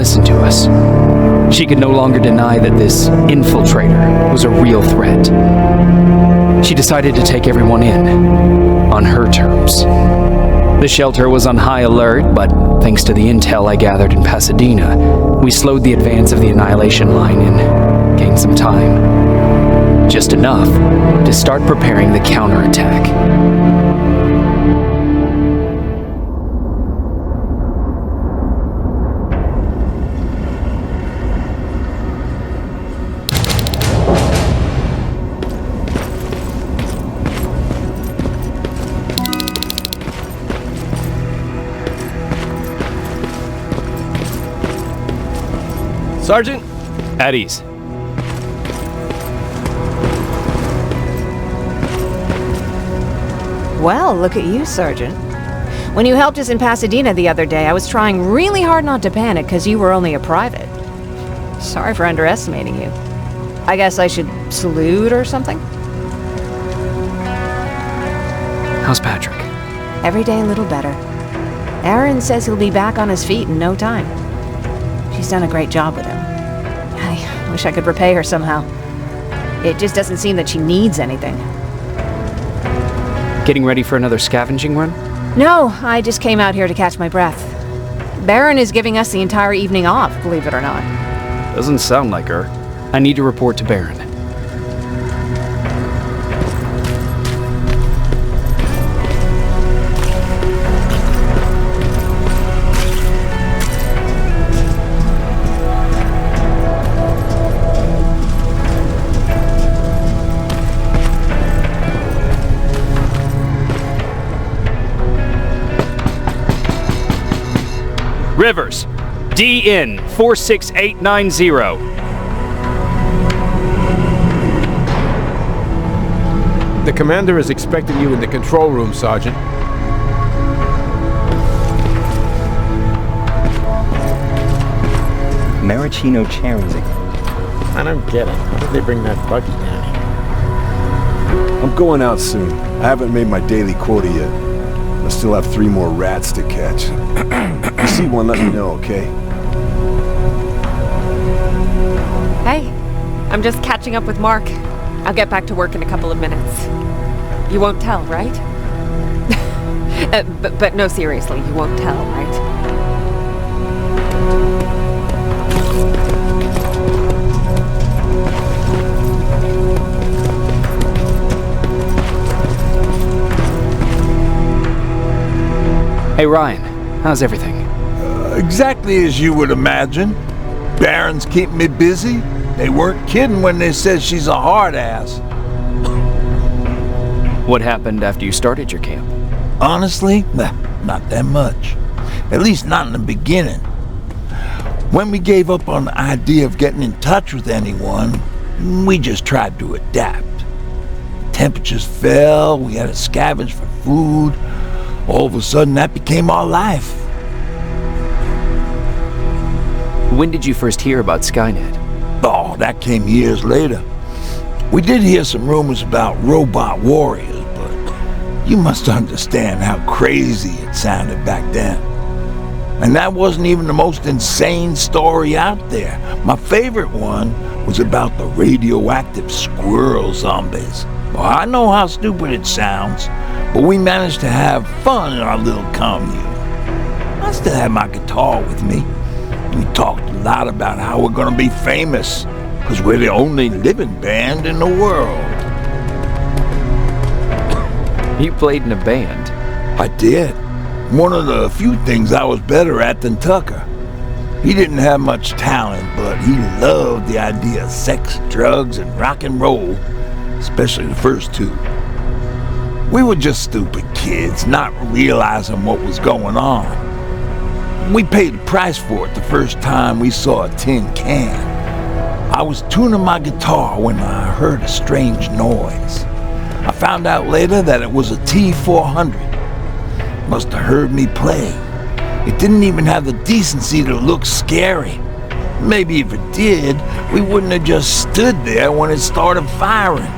listen to us. She could no longer deny that this infiltrator was a real threat. She decided to take everyone in, on her terms. The shelter was on high alert, but thanks to the intel I gathered in Pasadena, we slowed the advance of the Annihilation Line and gained some time. Just enough to start preparing the counterattack. Sergeant? At ease. Well, look at you, Sergeant. When you helped us in Pasadena the other day, I was trying really hard not to panic because you were only a private. Sorry for underestimating you. I guess I should salute or something? How's Patrick? Every day a little better. Erin says he'll be back on his feet in no time. She's done a great job with him. I wish I could repay her somehow. It just doesn't seem that she needs anything. Getting ready for another scavenging run? No, I just came out here to catch my breath. Baron is giving us the entire evening off, believe it or not. Doesn't sound like her. I need to report to Baron. Rivers, DN 46890. The commander is expecting you in the control room, Sergeant. Maraschino cherries. I don't get it. How did they bring that buggy down here? I'm going out soon. I haven't made my daily quota yet. I still have 3 more rats to catch. If you see one, let me know, okay? Hey, I'm just catching up with Mark. I'll get back to work in a couple of minutes. You won't tell, right? but no, seriously, you won't tell, right? Hey Ryan, how's everything? Exactly as you would imagine. Baron's keeping me busy. They weren't kidding when they said she's a hard ass. What happened after you started your camp? Honestly, not that much. At least not in the beginning. When we gave up on the idea of getting in touch with anyone, we just tried to adapt. Temperatures fell, we had to scavenge for food. All of a sudden, that became our life. When did you first hear about Skynet? Oh, that came years later. We did hear some rumors about robot warriors, but you must understand how crazy it sounded back then. And that wasn't even the most insane story out there. My favorite one was about the radioactive squirrel zombies. Well, I know how stupid it sounds, but we managed to have fun in our little commune. I still have my guitar with me. We talked a lot about how we're gonna be famous, because we're the only living band in the world. You played in a band? I did. One of the few things I was better at than Tucker. He didn't have much talent, but he loved the idea of sex, drugs, and rock and roll, especially the first 2. We were just stupid kids, not realizing what was going on. We paid the price for it the first time we saw a tin can. I was tuning my guitar when I heard a strange noise. I found out later that it was a T-400. Must have heard me play. It didn't even have the decency to look scary. Maybe if it did, we wouldn't have just stood there when it started firing.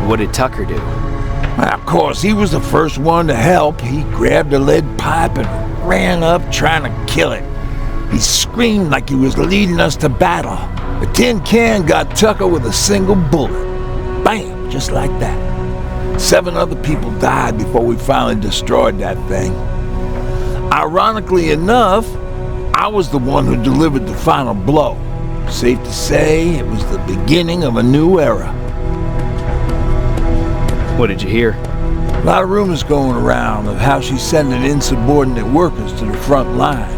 What did Tucker do? Well, of course, he was the first one to help. He grabbed a lead pipe and ran up trying to kill it. He screamed like he was leading us to battle. The tin can got Tucker with a single bullet. Bam, just like that. 7 other people died before we finally destroyed that thing. Ironically enough, I was the one who delivered the final blow. Safe to say, it was the beginning of a new era. What did you hear? A lot of rumors going around of how she's sending insubordinate workers to the front line.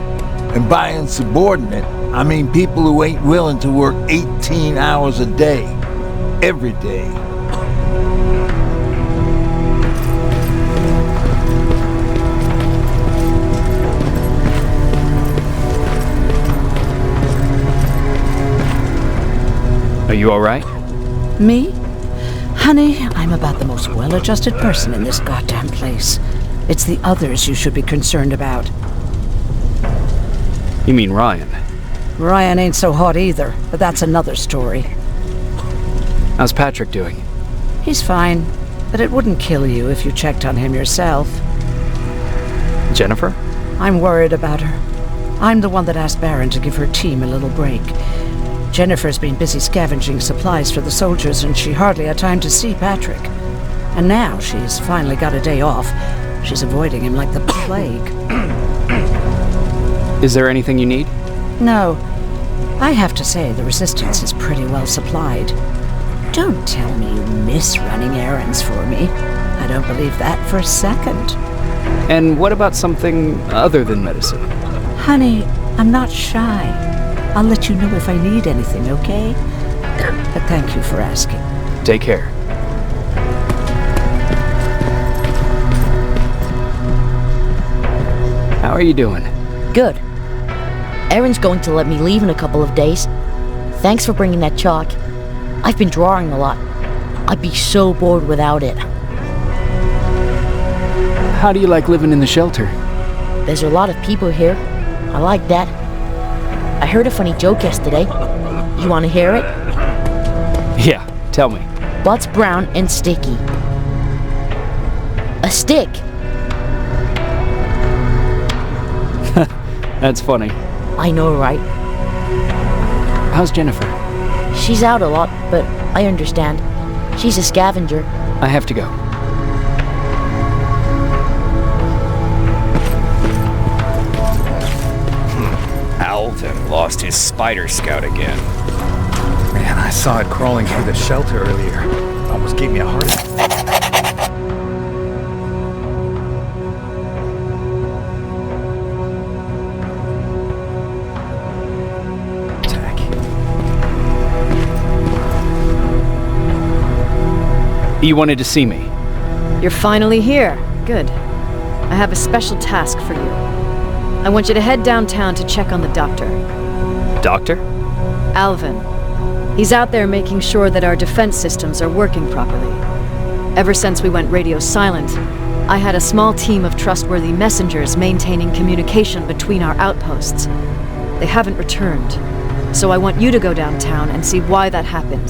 And by insubordinate, I mean people who ain't willing to work 18 hours a day, every day. Are you all right? Me? Honey, I'm about the most well-adjusted person in this goddamn place. It's the others you should be concerned about. You mean Ryan? Ryan ain't so hot either, but that's another story. How's Patrick doing? He's fine, but it wouldn't kill you if you checked on him yourself. Jennifer? I'm worried about her. I'm the one that asked Baron to give her team a little break. Jennifer's been busy scavenging supplies for the soldiers, and she hardly had time to see Patrick. And now she's finally got a day off. She's avoiding him like the plague. Is there anything you need? No. I have to say the Resistance is pretty well supplied. Don't tell me you miss running errands for me. I don't believe that for a second. And what about something other than medicine? Honey, I'm not shy. I'll let you know if I need anything, okay? But thank you for asking. Take care. How are you doing? Good. Erin's going to let me leave in a couple of days. Thanks for bringing that chalk. I've been drawing a lot. I'd be so bored without it. How do you like living in the shelter? There's a lot of people here. I like that. I heard a funny joke yesterday. You want to hear it? Yeah, tell me. Butts brown and sticky. A stick. That's funny. I know, right? How's Jennifer? She's out a lot, but I understand. She's a scavenger. I have to go. Alvin lost his spider scout again. Man, I saw it crawling through the shelter earlier. Almost gave me a heart attack. You wanted to see me? You're finally here. Good. I have a special task for you. I want you to head downtown to check on the doctor. Doctor? Alvin. He's out there making sure that our defense systems are working properly. Ever since we went radio silent, I had a small team of trustworthy messengers maintaining communication between our outposts. They haven't returned, so I want you to go downtown and see why that happened.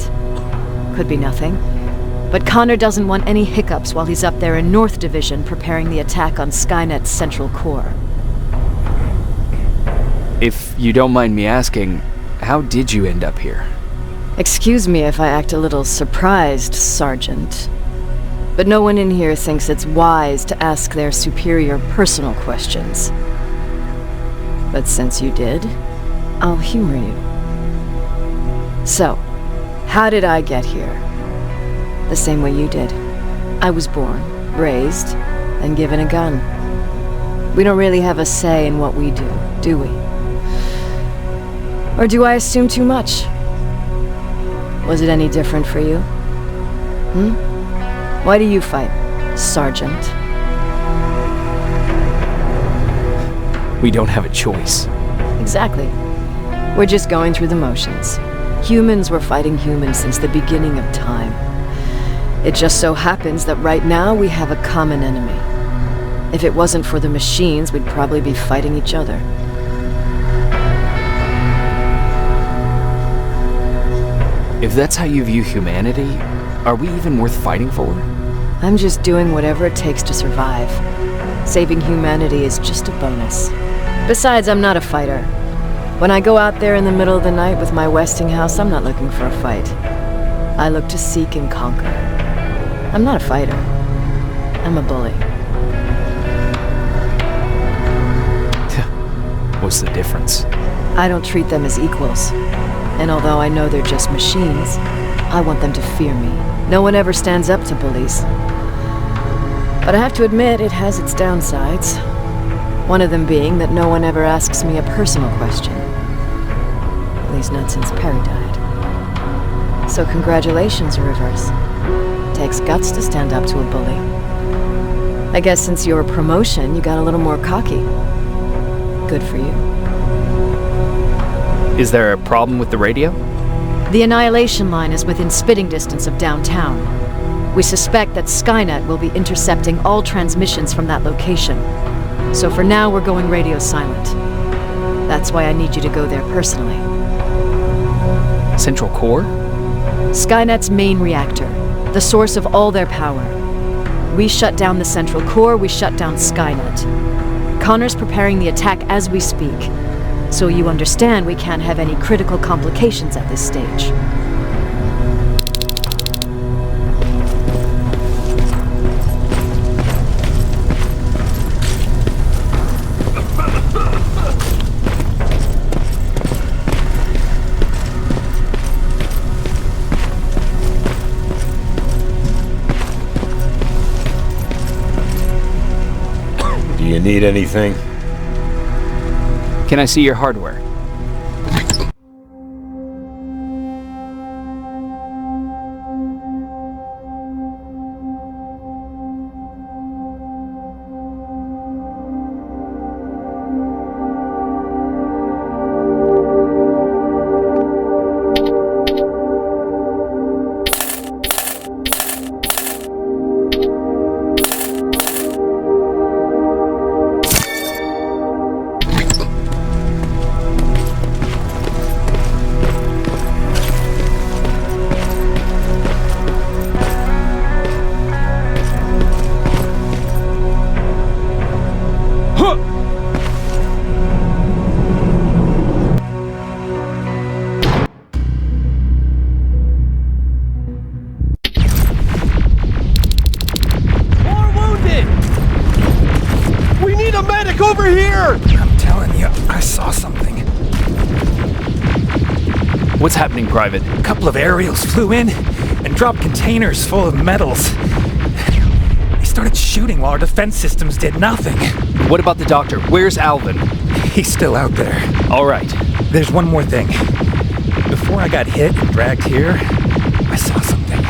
Could be nothing, but Connor doesn't want any hiccups while he's up there in North Division preparing the attack on Skynet's central core. If you don't mind me asking, how did you end up here? Excuse me if I act a little surprised, Sergeant. But no one in here thinks it's wise to ask their superior personal questions. But since you did, I'll humor you. So, how did I get here? The same way you did. I was born, raised, and given a gun. We don't really have a say in what we do we? Or do I assume too much? Was it any different for you? Why do you fight, Sergeant? We don't have a choice. Exactly. We're just going through the motions. Humans were fighting humans since the beginning of time. It just so happens that right now we have a common enemy. If it wasn't for the machines, we'd probably be fighting each other. If that's how you view humanity, are we even worth fighting for? I'm just doing whatever it takes to survive. Saving humanity is just a bonus. Besides, I'm not a fighter. When I go out there in the middle of the night with my Westinghouse, I'm not looking for a fight. I look to seek and conquer. I'm not a fighter. I'm a bully. What's the difference? I don't treat them as equals. And although I know they're just machines, I want them to fear me. No one ever stands up to bullies. But I have to admit, it has its downsides. One of them being that no one ever asks me a personal question. At least not since Perry died. So congratulations, Rivers. Takes guts to stand up to a bully. I guess since your promotion, you got a little more cocky. Good for you. Is there a problem with the radio? The Annihilation Line is within spitting distance of downtown. We suspect that Skynet will be intercepting all transmissions from that location. So for now, we're going radio silent. That's why I need you to go there personally. Central Core? Skynet's main reactor, the source of all their power. We shut down the Central Core, we shut down Skynet. Connor's preparing the attack as we speak. So you understand we can't have any critical complications at this stage. Do you need anything? Can I see your hardware? Over here! I'm telling you, I saw something. What's happening, Private? A couple of aerials flew in and dropped containers full of metals. They started shooting while our defense systems did nothing. What about the doctor? Where's Alvin? He's still out there. All right. There's one more thing. Before I got hit and dragged here, I saw something.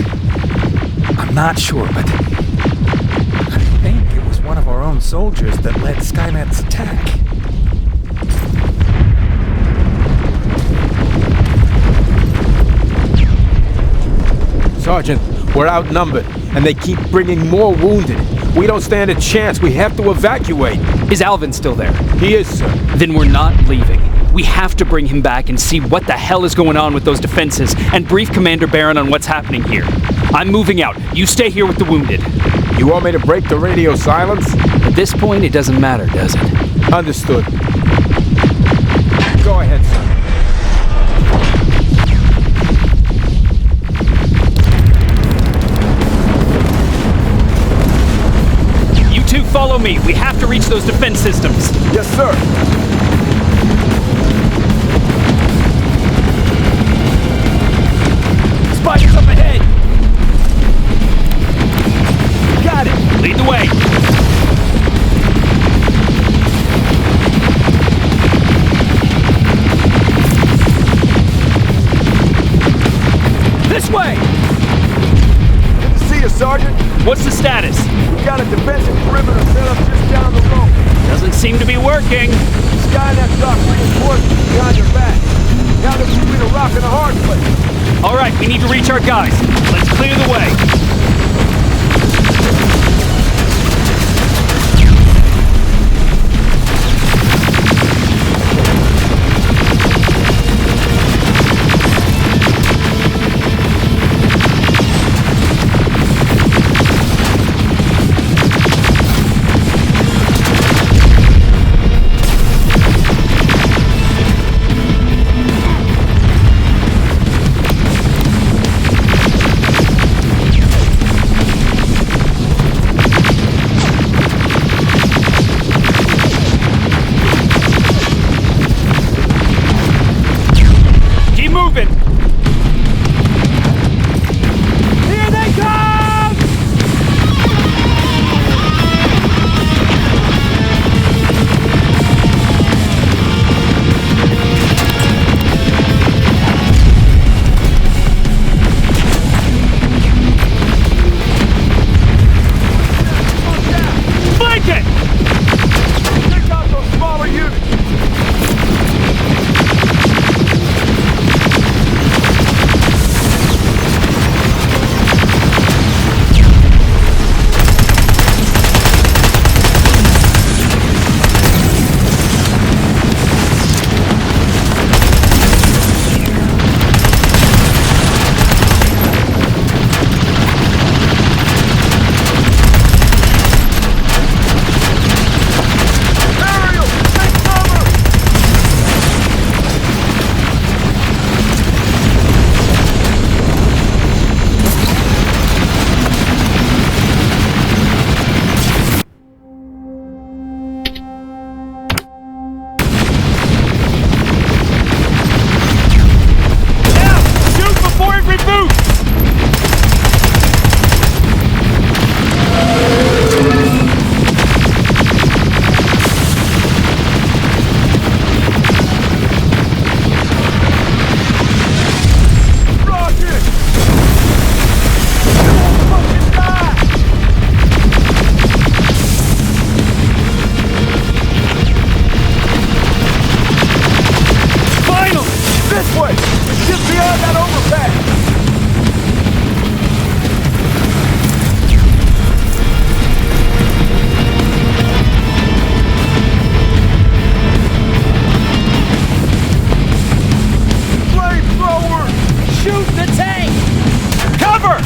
I'm not sure, but I think it was one of our own soldiers that led Skynet's attack. Sergeant, we're outnumbered, and they keep bringing more wounded. We don't stand a chance. We have to evacuate. Is Alvin still there? He is, sir. Then we're not leaving. We have to bring him back and see what the hell is going on with those defenses and brief Commander Barron on what's happening here. I'm moving out. You stay here with the wounded. You want me to break the radio silence? At this point, it doesn't matter, does it? Understood. Go ahead, sir. You two follow me. We have to reach those defense systems. Yes, sir. Spiders up ahead! Got it! Lead the way! This way! Good to see you, Sergeant. What's the status? We got a defensive perimeter set up just down the road. Doesn't seem to be working. Skynet got reinforcements behind your back. Now they're between a rock and a hard place. All right, we need to reach our guys. Let's clear the way. that overpass! Shoot the tank! Cover!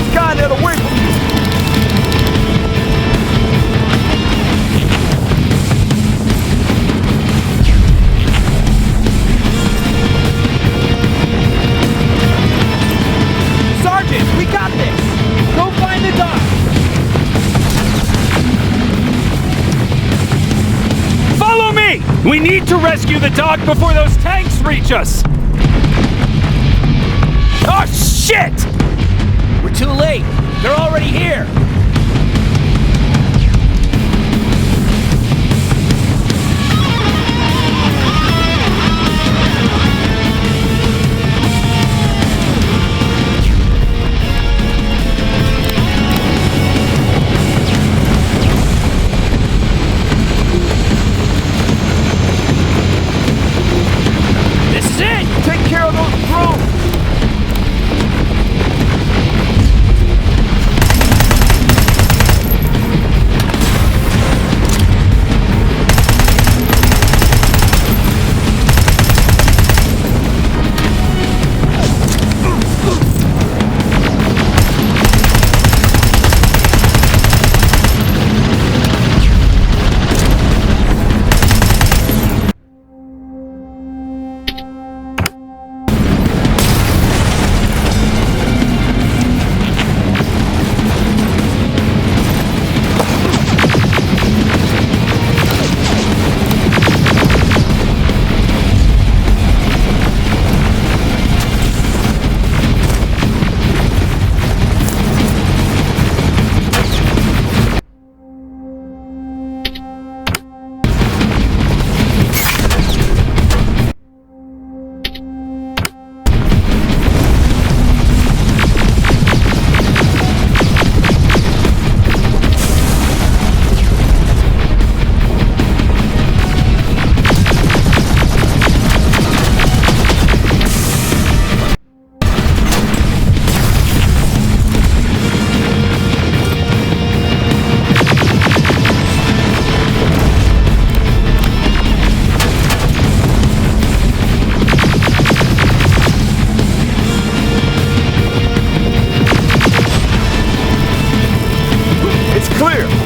Skynet away from you! Sergeant, we got this! Go find the dock! Follow me! We need to rescue the dock before those tanks reach us! Oh, shit! We're too late. They're already here. This is it! Take care of those drones!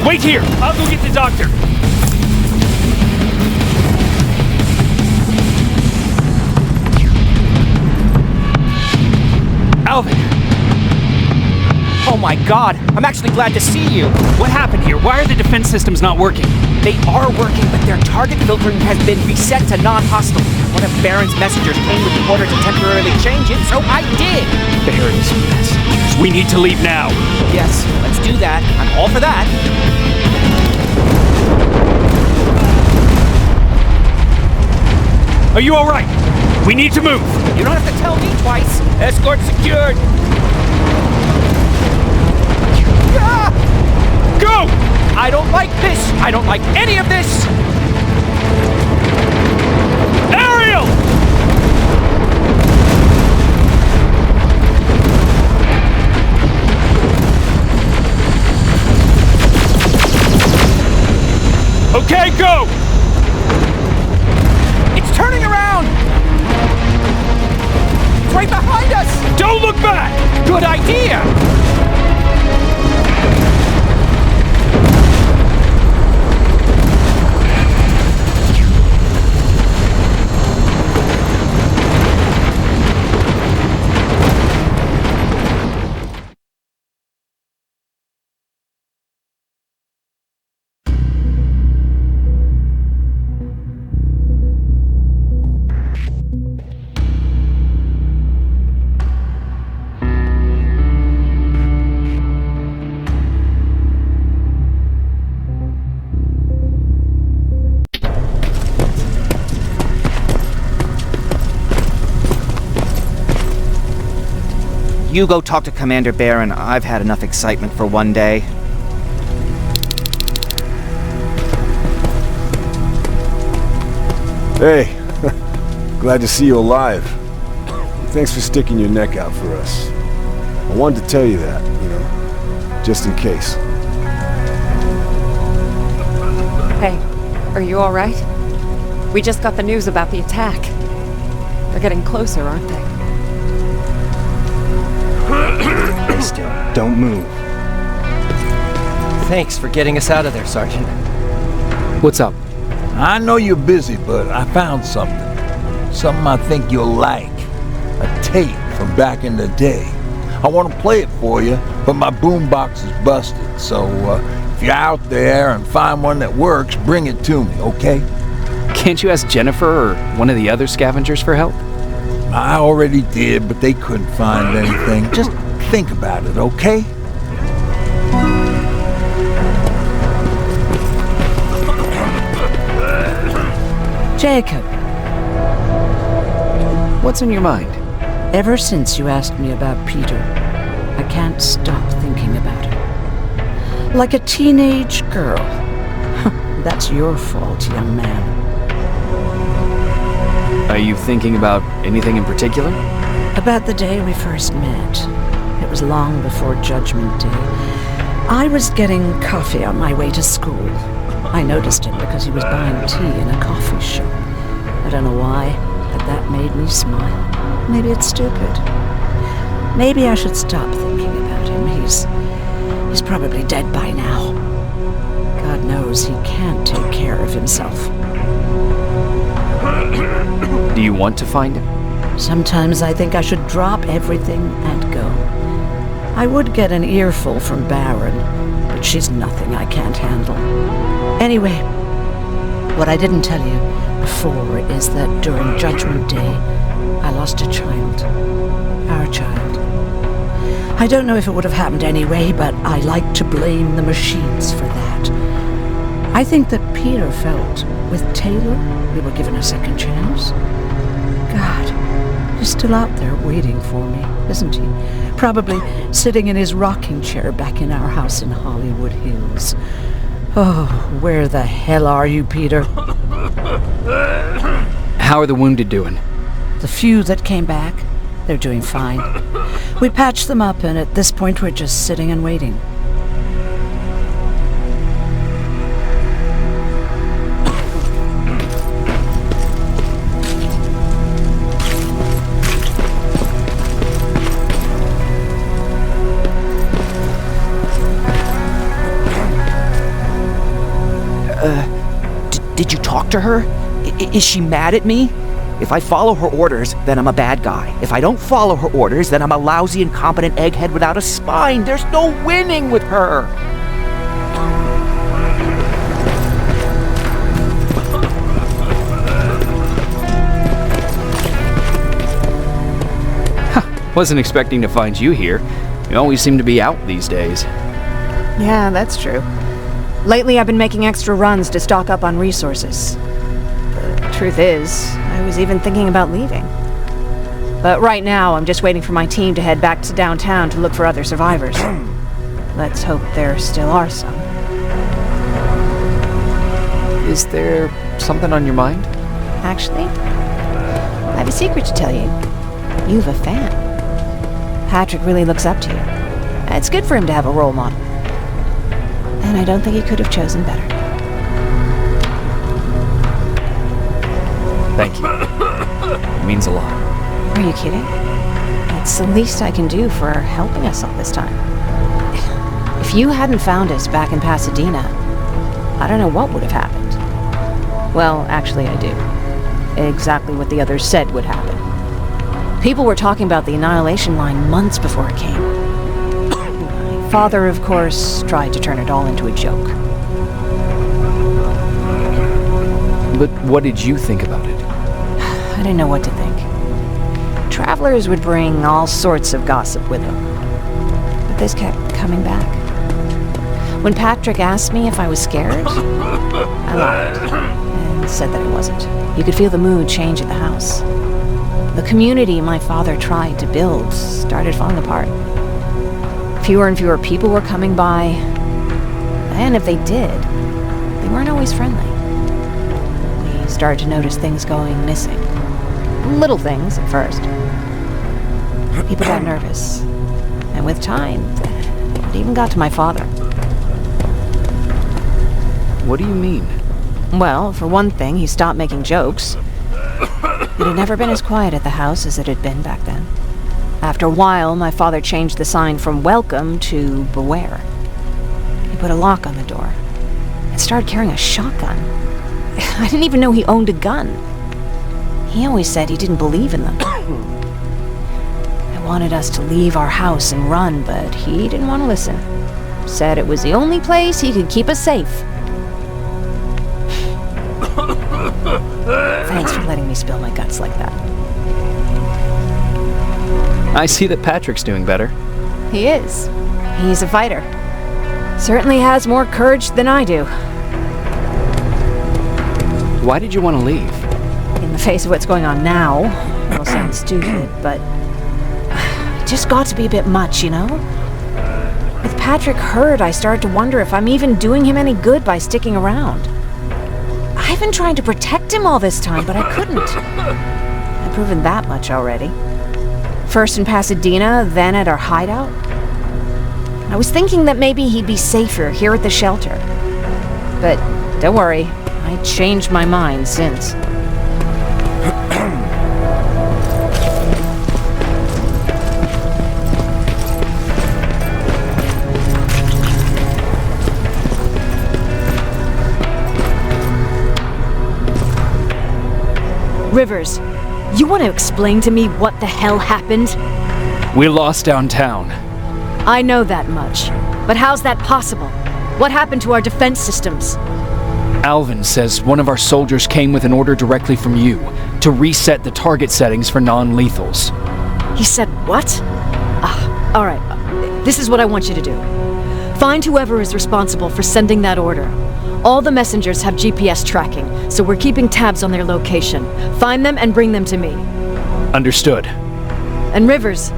Wait here! I'll go get the doctor! Alvin! Oh my god! I'm actually glad to see you! What happened here? Why are the defense systems not working? They are working, but their target filtering has been reset to non-hostile. One of Baron's messengers came with the order to temporarily change it, so I did! Baron's messengers. We need to leave now. Yes, let's do that. I'm all for that. Are you alright? We need to move. You don't have to tell me twice. Escort secured. Ah! Go! I don't like this. I don't like any of this. Ariel! Okay, go! It's turning around! It's right behind us! Don't look back! Good idea! You go talk to Commander Baron. I've had enough excitement for one day. Hey, glad to see you alive. Thanks for sticking your neck out for us. I wanted to tell you that, just in case. Hey, are you alright? We just got the news about the attack. They're getting closer, aren't they? Stay still. Don't move. Thanks for getting us out of there, Sergeant. What's up? I know you're busy, but I found something. Something I think you'll like. A tape from back in the day. I want to play it for you, but my boombox is busted. So if you're out there and find one that works, bring it to me, okay? Can't you ask Jennifer or one of the other scavengers for help? I already did, but they couldn't find anything. Just think about it, okay? Jacob. What's on your mind? Ever since you asked me about Peter, I can't stop thinking about him. Like a teenage girl. That's your fault, young man. Are you thinking about anything in particular? About the day we first met. It was long before Judgment Day. I was getting coffee on my way to school. I noticed him because he was buying tea in a coffee shop. I don't know why, but that made me smile. Maybe it's stupid. Maybe I should stop thinking about him. He's probably dead by now. God knows he can't take care of himself. Do you want to find him? Sometimes I think I should drop everything and go. I would get an earful from Baron, but she's nothing I can't handle. Anyway, what I didn't tell you before is that during Judgment Day, I lost a child. Our child. I don't know if it would have happened anyway, but I like to blame the machines for that. I think that Peter felt with Taylor we were given a second chance. God, he's still out there waiting for me, isn't he? Probably sitting in his rocking chair back in our house in Hollywood Hills. Oh, where the hell are you, Peter? How are the wounded doing? The few that came back, they're doing fine. We patched them up, and at this point we're just sitting and waiting. Did you talk to her? Is she mad at me? If I follow her orders, then I'm a bad guy. If I don't follow her orders, then I'm a lousy, incompetent egghead without a spine. There's no winning with her. Wasn't expecting to find you here. You always seem to be out these days. Yeah, that's true. Lately, I've been making extra runs to stock up on resources. The truth is, I was even thinking about leaving. But right now, I'm just waiting for my team to head back to downtown to look for other survivors. Let's hope there still are some. Is there something on your mind? Actually, I have a secret to tell you. You have a fan. Patrick really looks up to you. It's good for him to have a role model. And I don't think he could have chosen better. Thank you. It means a lot. Are you kidding? It's the least I can do for helping us all this time. If you hadn't found us back in Pasadena, I don't know what would have happened. Well, actually I do. Exactly what the others said would happen. People were talking about the Annihilation Line months before it came. My father, of course, tried to turn it all into a joke. But what did you think about it? I didn't know what to think. Travelers would bring all sorts of gossip with them. But this kept coming back. When Patrick asked me if I was scared, I lied and said that I wasn't. You could feel the mood change at the house. The community my father tried to build started falling apart. Fewer and fewer people were coming by, and if they did, they weren't always friendly. We started to notice things going missing. Little things at first. People got nervous, and with time, it even got to my father. What do you mean? Well, for one thing, he stopped making jokes. It had never been as quiet at the house as it had been back then. After a while, my father changed the sign from welcome to beware. He put a lock on the door and started carrying a shotgun. I didn't even know he owned a gun. He always said he didn't believe in them. I wanted us to leave our house and run, but he didn't want to listen. Said it was the only place he could keep us safe. Thanks for letting me spill my guts like that. I see that Patrick's doing better. He is. He's a fighter. Certainly has more courage than I do. Why did you want to leave? In the face of what's going on now, it'll sound stupid, but it just got to be a bit much, you know? With Patrick hurt, I started to wonder if I'm even doing him any good by sticking around. I've been trying to protect him all this time, but I couldn't. I've proven that much already. First in Pasadena, then at our hideout. I was thinking that maybe he'd be safer here at the shelter. But don't worry, I changed my mind since. Rivers, you want to explain to me what the hell happened? We lost downtown. I know that much. But how's that possible? What happened to our defense systems? Alvin says one of our soldiers came with an order directly from you to reset the target settings for non-lethals. He said what? All right. This is what I want you to do. Find whoever is responsible for sending that order. All the messengers have GPS tracking, so we're keeping tabs on their location. Find them and bring them to me. Understood. And Rivers,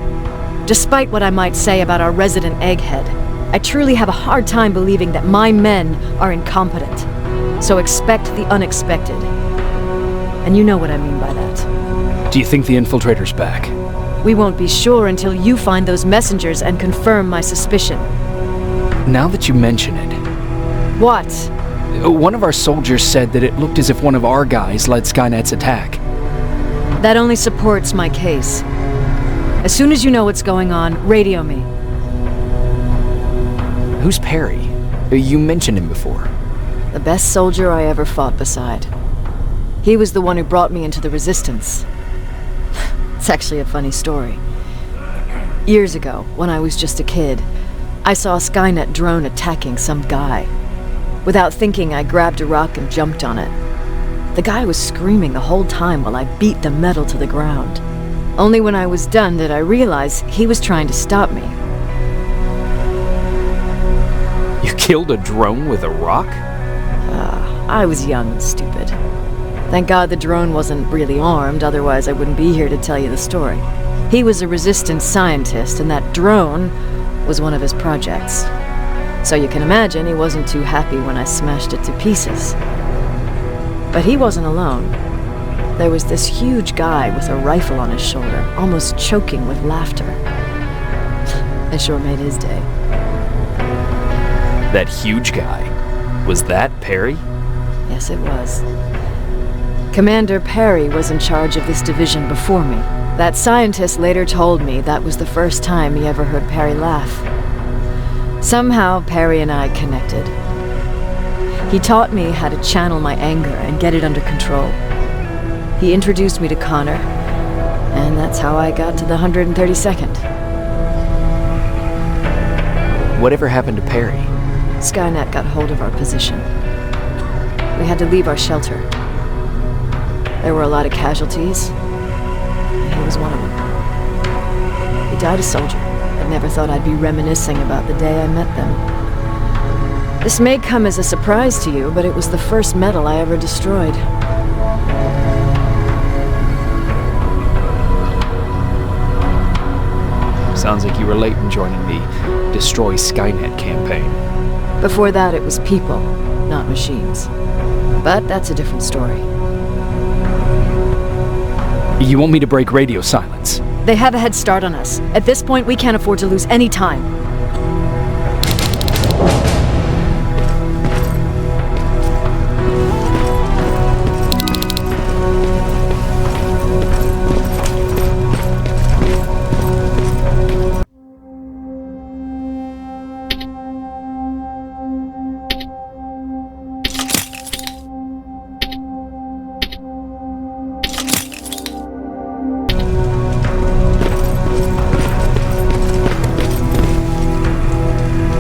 despite what I might say about our resident egghead, I truly have a hard time believing that my men are incompetent. So expect the unexpected. And you know what I mean by that. Do you think the infiltrator's back? We won't be sure until you find those messengers and confirm my suspicion. Now that you mention it... What? One of our soldiers said that it looked as if one of our guys led Skynet's attack. That only supports my case. As soon as you know what's going on, radio me. Who's Perry? You mentioned him before. The best soldier I ever fought beside. He was the one who brought me into the Resistance. It's actually a funny story. Years ago, when I was just a kid, I saw a Skynet drone attacking some guy. Without thinking, I grabbed a rock and jumped on it. The guy was screaming the whole time while I beat the metal to the ground. Only when I was done did I realize he was trying to stop me. You killed a drone with a rock? I was young and stupid. Thank God the drone wasn't really armed, otherwise I wouldn't be here to tell you the story. He was a Resistance scientist, and that drone was one of his projects. So you can imagine he wasn't too happy when I smashed it to pieces. But he wasn't alone. There was this huge guy with a rifle on his shoulder, almost choking with laughter. I sure made his day. That huge guy. Was that Perry? Yes, it was. Commander Perry was in charge of this division before me. That scientist later told me that was the first time he ever heard Perry laugh. Somehow, Perry and I connected. He taught me how to channel my anger and get it under control. He introduced me to Connor, and that's how I got to the 132nd. Whatever happened to Perry? Skynet got hold of our position. We had to leave our shelter. There were a lot of casualties, and he was one of them. He died a soldier. I never thought I'd be reminiscing about the day I met them. This may come as a surprise to you, but it was the first metal I ever destroyed. Sounds like you were late in joining the Destroy Skynet campaign. Before that, it was people, not machines. But that's a different story. You want me to break radio silence? They have a head start on us. At this point, we can't afford to lose any time.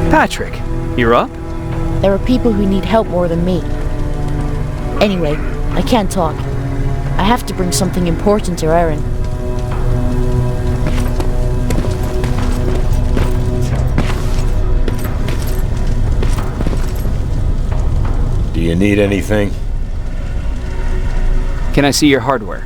Patrick, you're up? There are people who need help more than me. Anyway, I can't talk. I have to bring something important to Erin. Do you need anything? Can I see your hardware?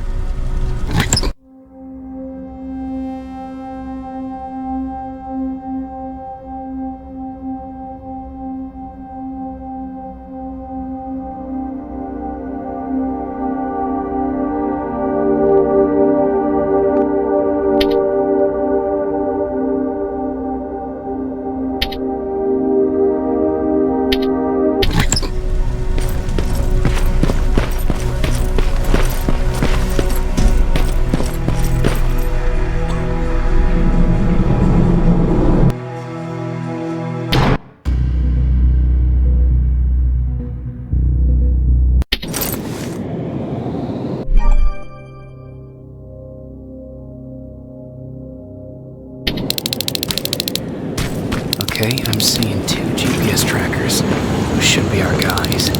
Okay, I'm seeing 2 GPS trackers. Those should be our guys.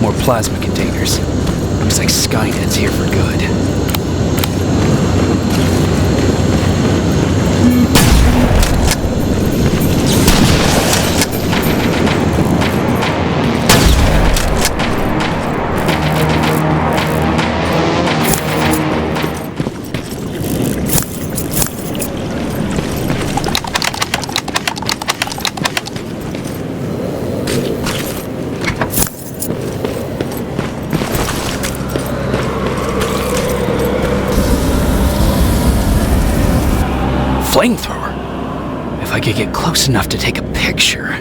More plasma containers. Looks like Skynet's here for good. Flamethrower? If I could get close enough to take a picture.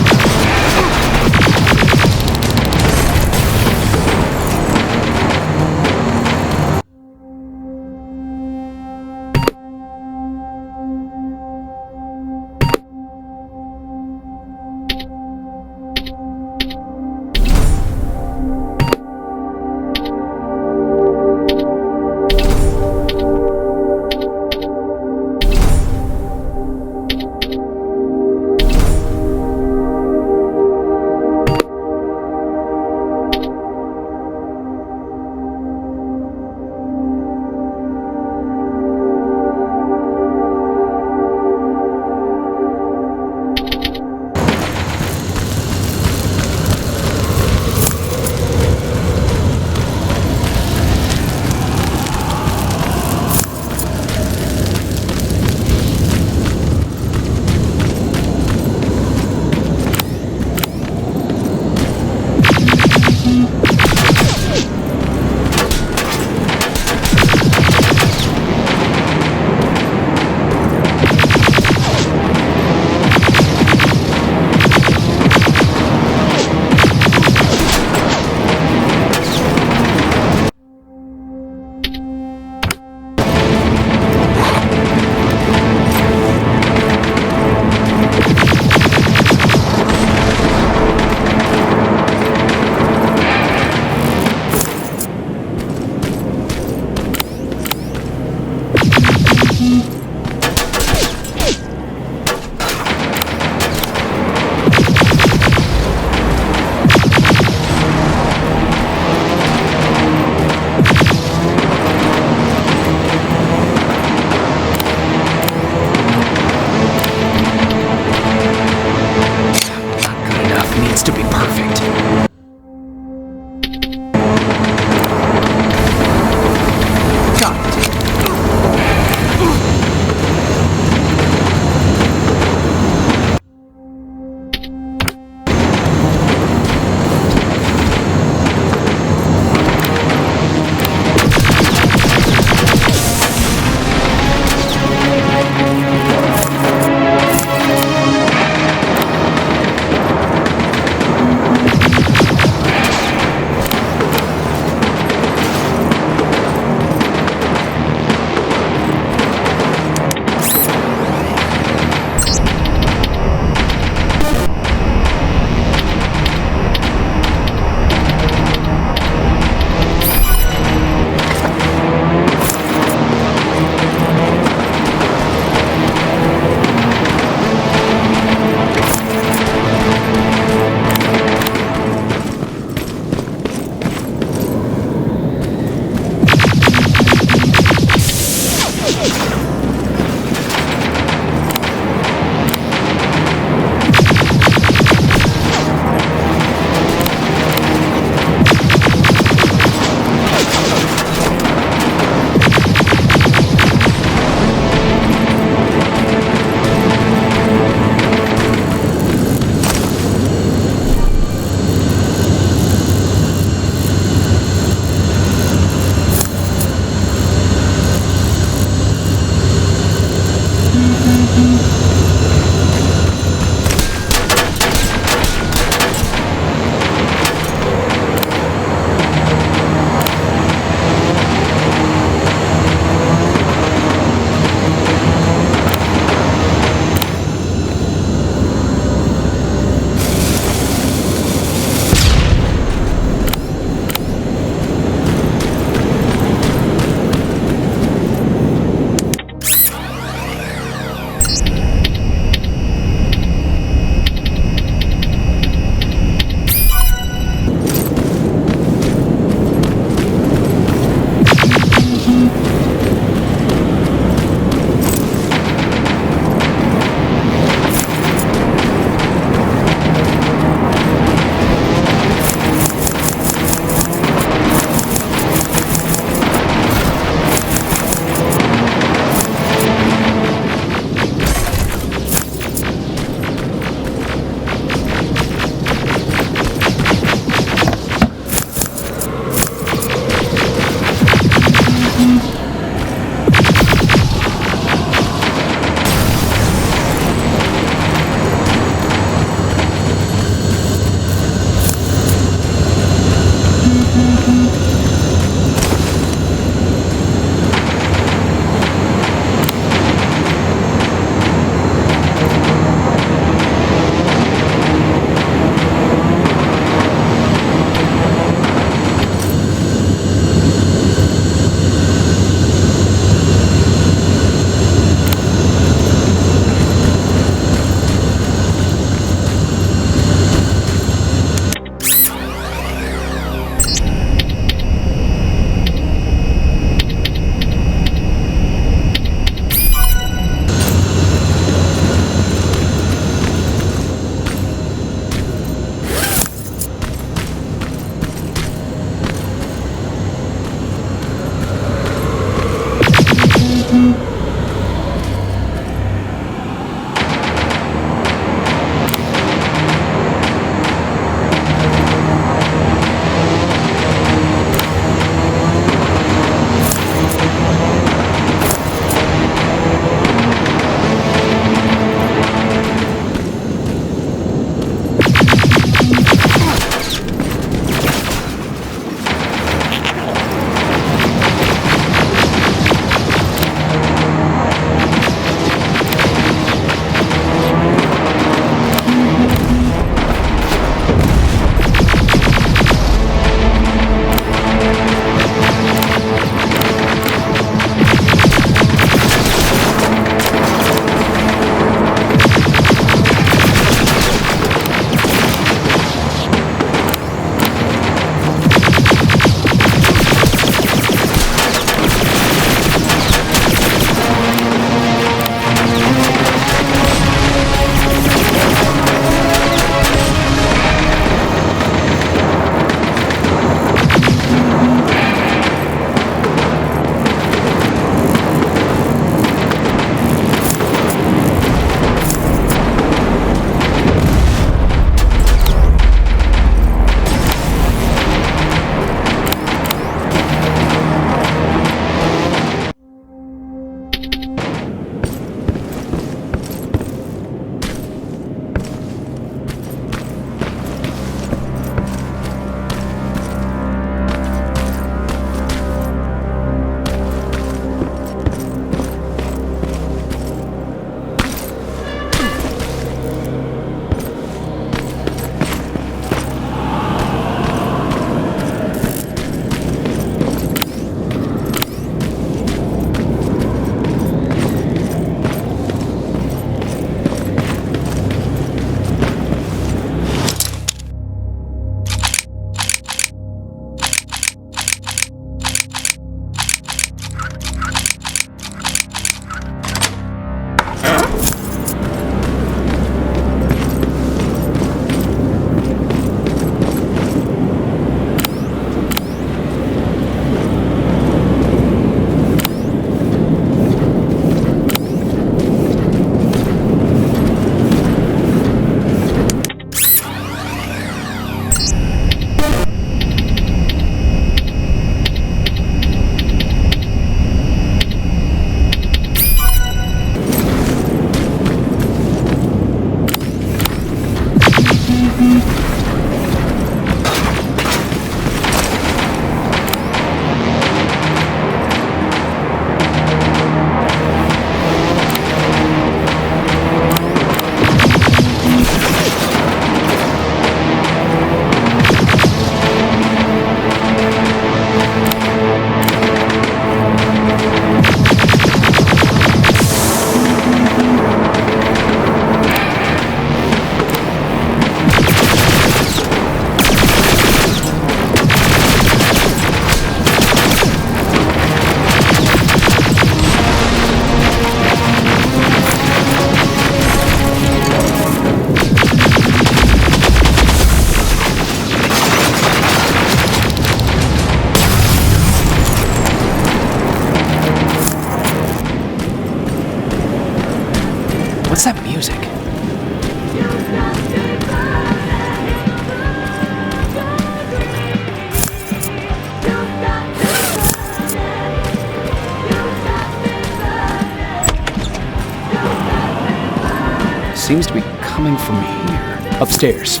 seems to be coming from here. Upstairs.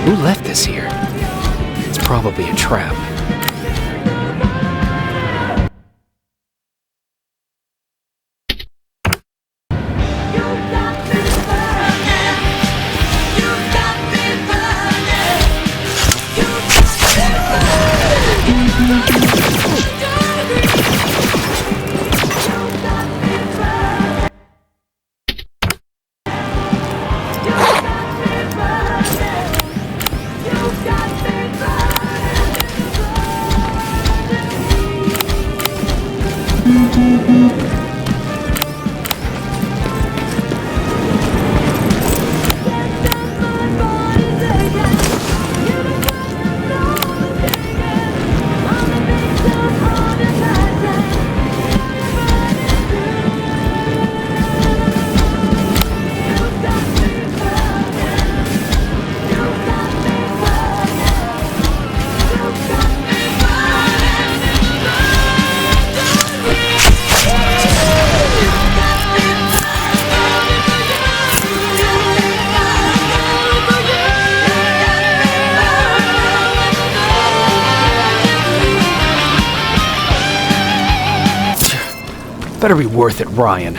Who left this here? It's probably a trap. Better be worth it, Ryan.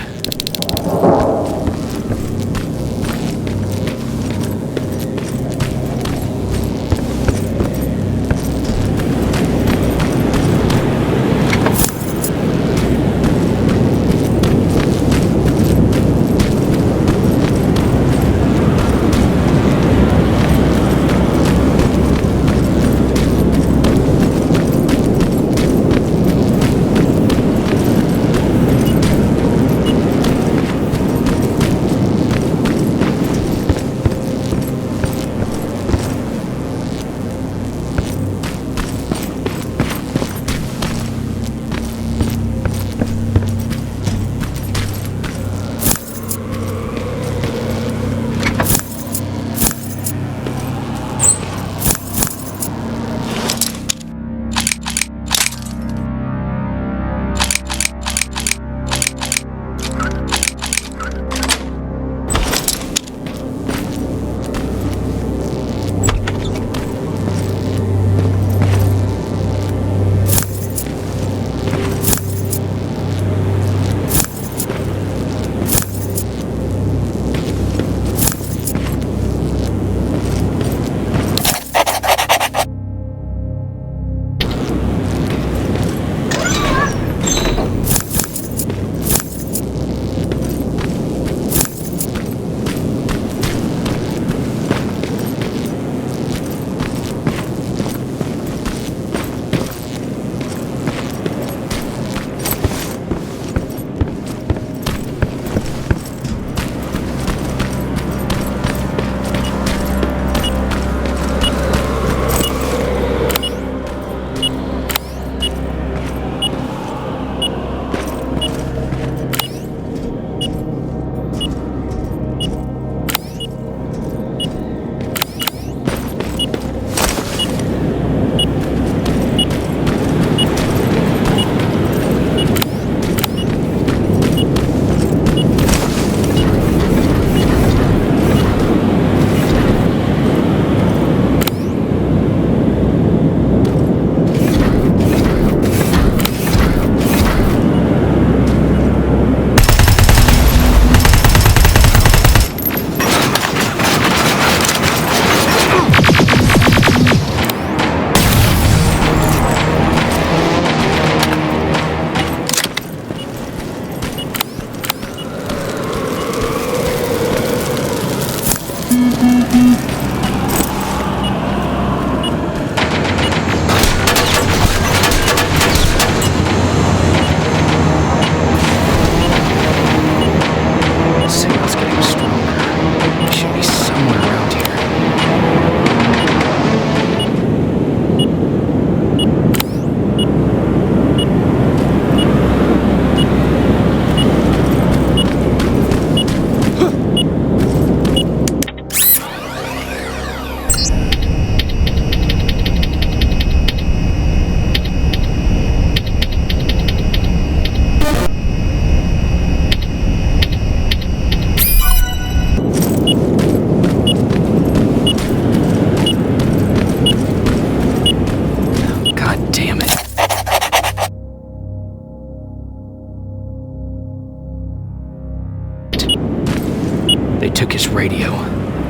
They took his radio.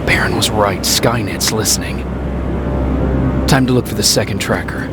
Baron was right. Skynet's listening. Time to look for the second tracker.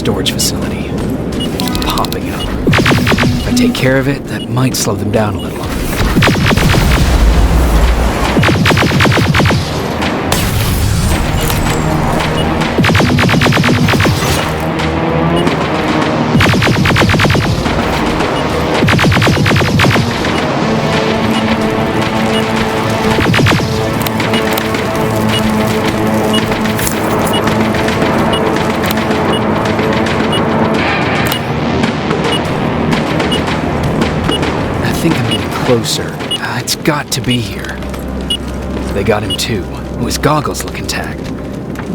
storage facility. Popping up. If I take care of it, that might slow them down a little. closer. It's got to be here. They got him too. Oh, his goggles look intact.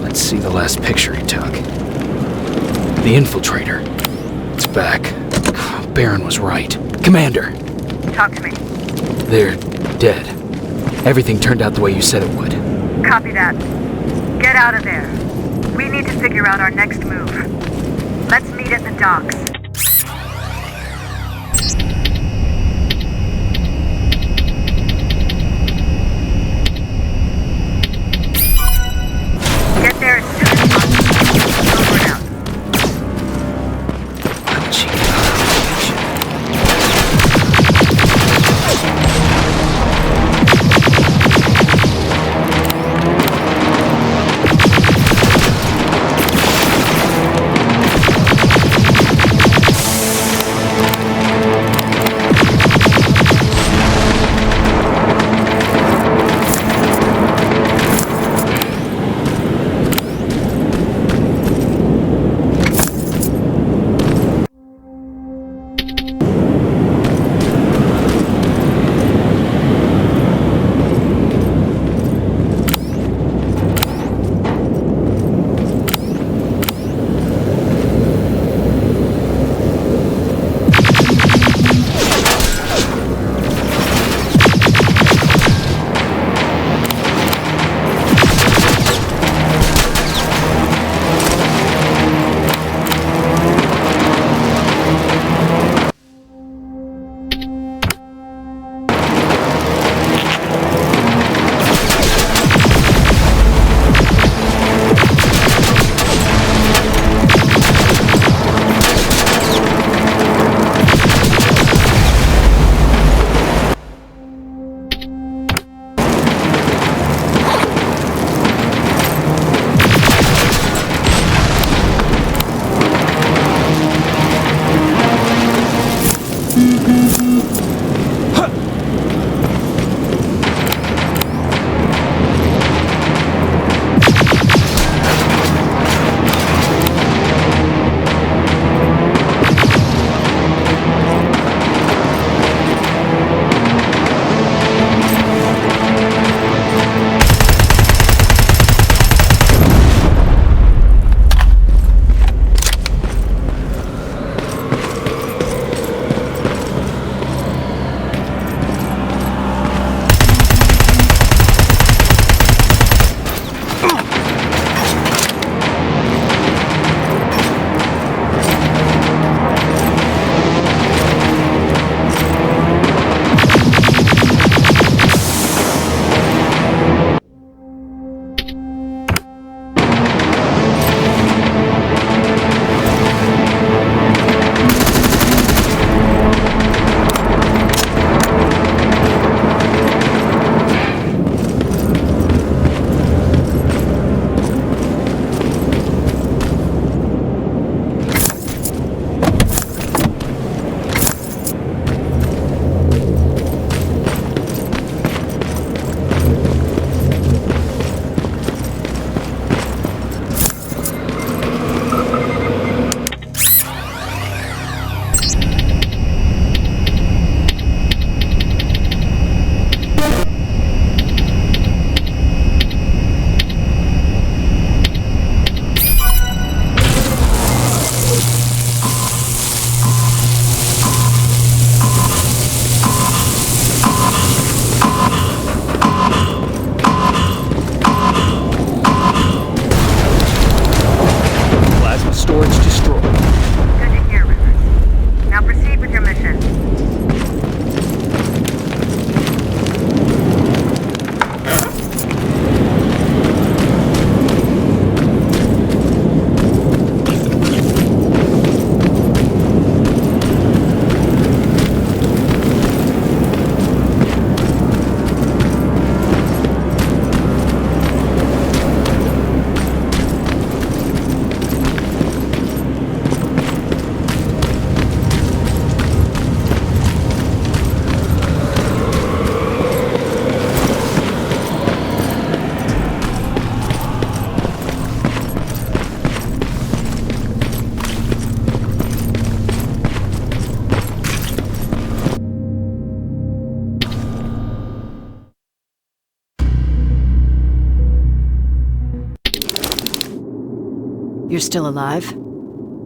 Let's see the last picture he took. The infiltrator. It's back. Baron was right. Commander! Talk to me. They're dead. Everything turned out the way you said it would. Copy that. Get out of there. We need to figure out our next move. Let's meet at the docks. Get there as soon as possible. Over and out. Why would she get out of You're still alive?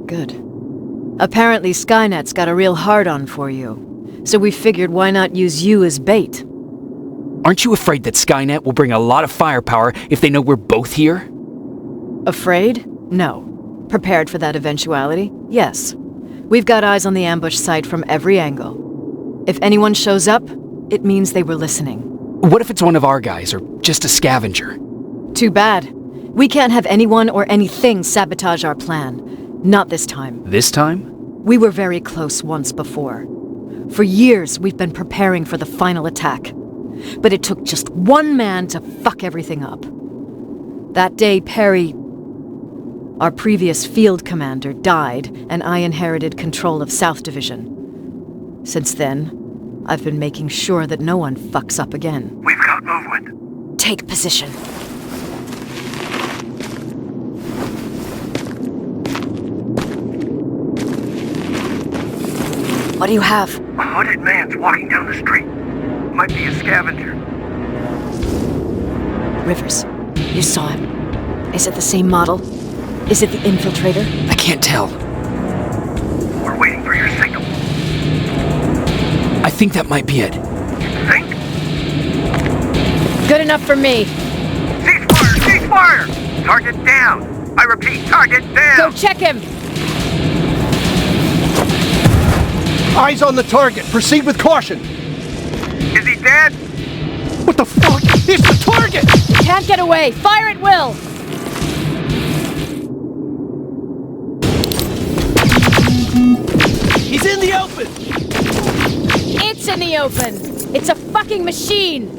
Good. Apparently Skynet's got a real hard-on for you, so we figured why not use you as bait. Aren't you afraid that Skynet will bring a lot of firepower if they know we're both here? Afraid? No. Prepared for that eventuality? Yes. We've got eyes on the ambush site from every angle. If anyone shows up, it means they were listening. What if it's one of our guys, or just a scavenger? Too bad. We can't have anyone or anything sabotage our plan. Not this time. This time? We were very close once before. For years, we've been preparing for the final attack. But it took just one man to fuck everything up. That day, Perry, our previous field commander, died, and I inherited control of South Division. Since then, I've been making sure that no one fucks up again. We've got movement. Take position. What do you have? A hooded man's walking down the street. Might be a scavenger. Rivers, you saw him. Is it the same model? Is it the infiltrator? I can't tell. We're waiting for your signal. I think that might be it. Think? Good enough for me. Cease fire! Cease fire! Target down! I repeat, target down! Go check him! Eyes on the target. Proceed with caution. Is he dead? What the fuck? It's the target! You can't get away. Fire at will! He's in the open! It's in the open! It's a fucking machine!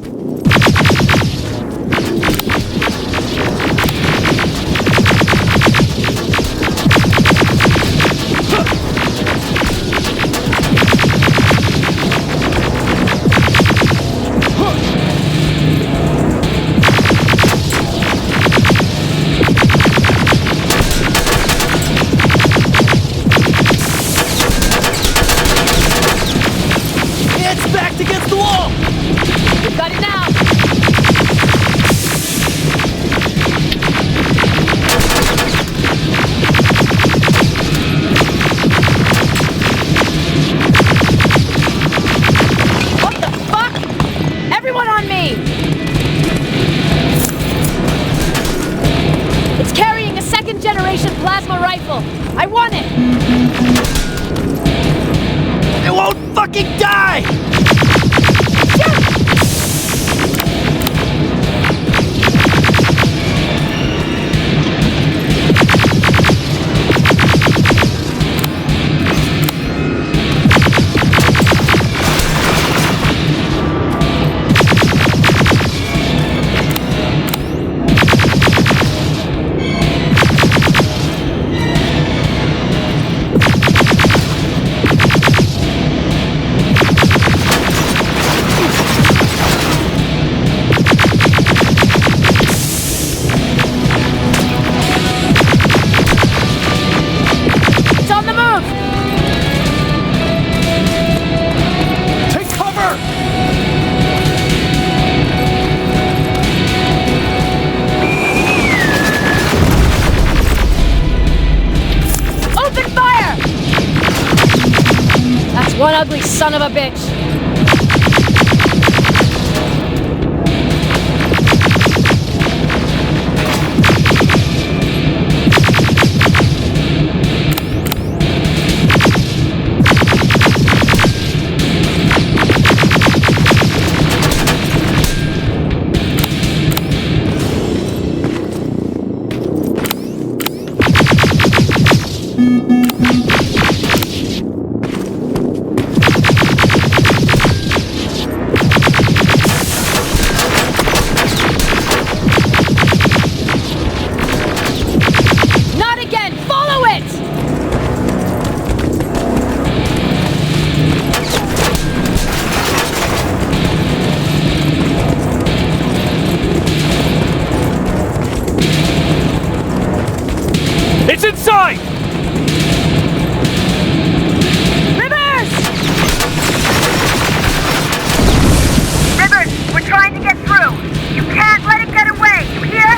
I want it! It won't fucking die! One ugly son of a bitch! It's inside! Rivers! Rivers, we're trying to get through. You can't let it get away, you hear?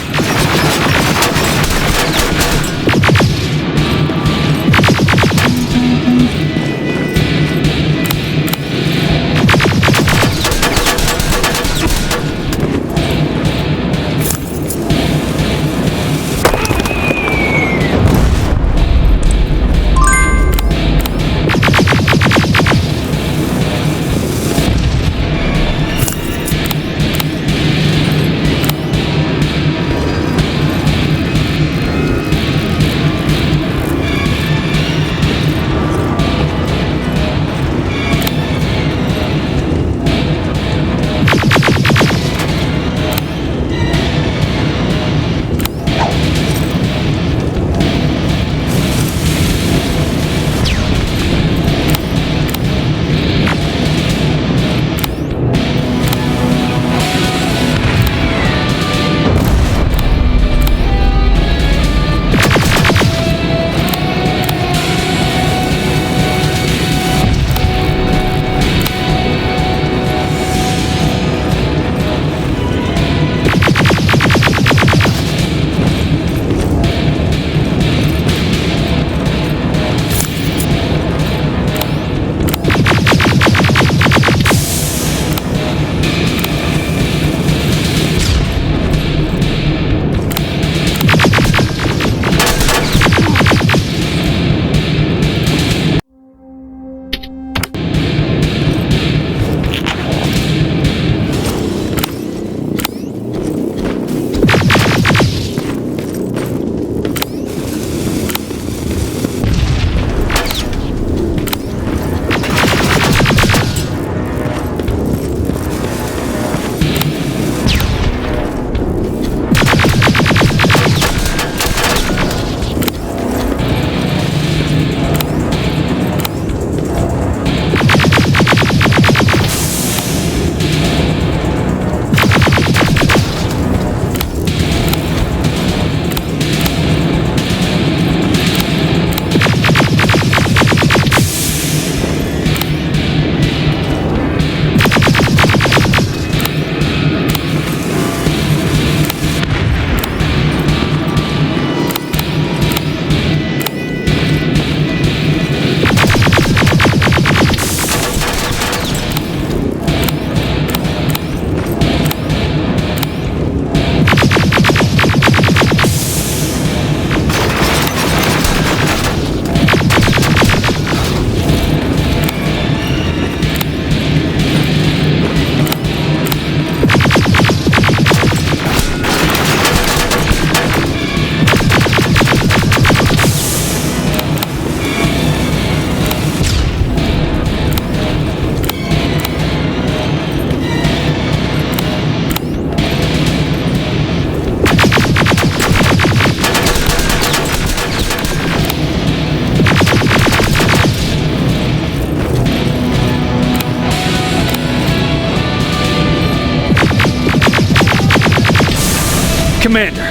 Commander.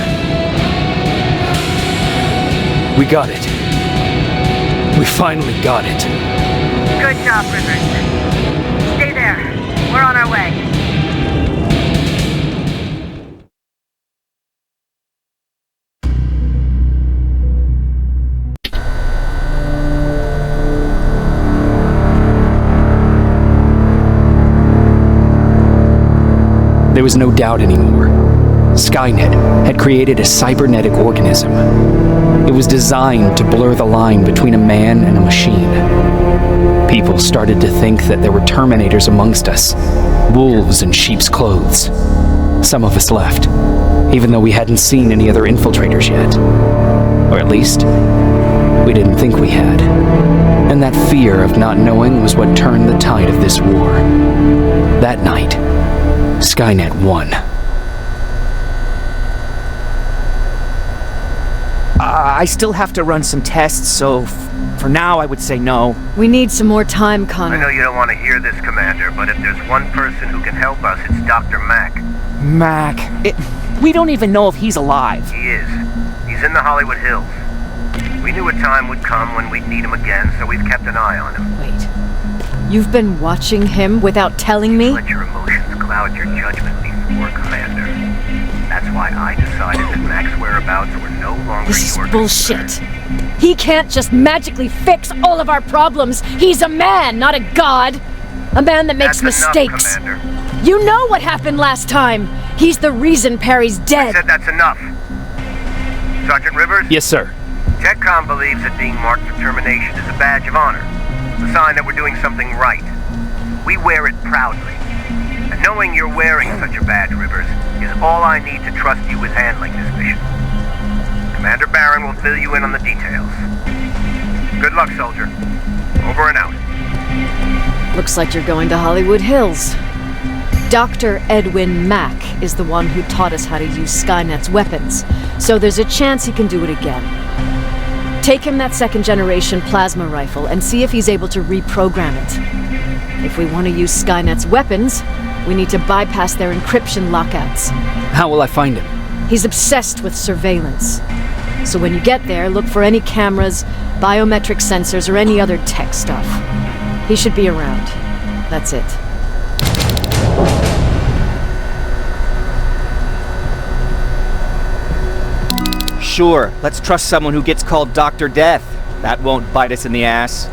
We got it. We finally got it. Good job, Rivers. Stay there. We're on our way. There was no doubt anymore. Skynet had created a cybernetic organism. It was designed to blur the line between a man and a machine. People started to think that there were Terminators amongst us, wolves in sheep's clothes. Some of us left, even though we hadn't seen any other infiltrators yet. Or at least, we didn't think we had. And that fear of not knowing was what turned the tide of this war. That night, Skynet won. I still have to run some tests, so for now I would say no. We need some more time, Connor. I know you don't want to hear this, Commander, but if there's one person who can help us, it's Dr. Mack. Mack. We don't even know if he's alive. He is. He's in the Hollywood Hills. We knew a time would come when we'd need him again, so we've kept an eye on him. Wait. You've been watching him without telling me? Let your emotions cloud your judgment before, Commander. That's why I decided that Mack's whereabouts were no longer This your is bullshit. He can't just magically fix all of our problems. He's a man, not a god. A man that makes mistakes. Enough, Commander. You know what happened last time. He's the reason Perry's dead. I said that's enough. Sergeant Rivers? Yes, sir. TechCom believes that being marked for termination is a badge of honor. A sign that we're doing something right. We wear it proudly. And knowing you're wearing such a badge, Rivers, is all I need to trust you with handling this mission. Commander Barron will fill you in on the details. Good luck, soldier. Over and out. Looks like you're going to Hollywood Hills. Dr. Edwin Mack is the one who taught us how to use Skynet's weapons, so there's a chance he can do it again. Take him that second-generation plasma rifle and see if he's able to reprogram it. If we want to use Skynet's weapons, we need to bypass their encryption lockouts. How will I find him? He's obsessed with surveillance. So when you get there, look for any cameras, biometric sensors, or any other tech stuff. He should be around. That's it. Sure, let's trust someone who gets called Dr. Death. That won't bite us in the ass.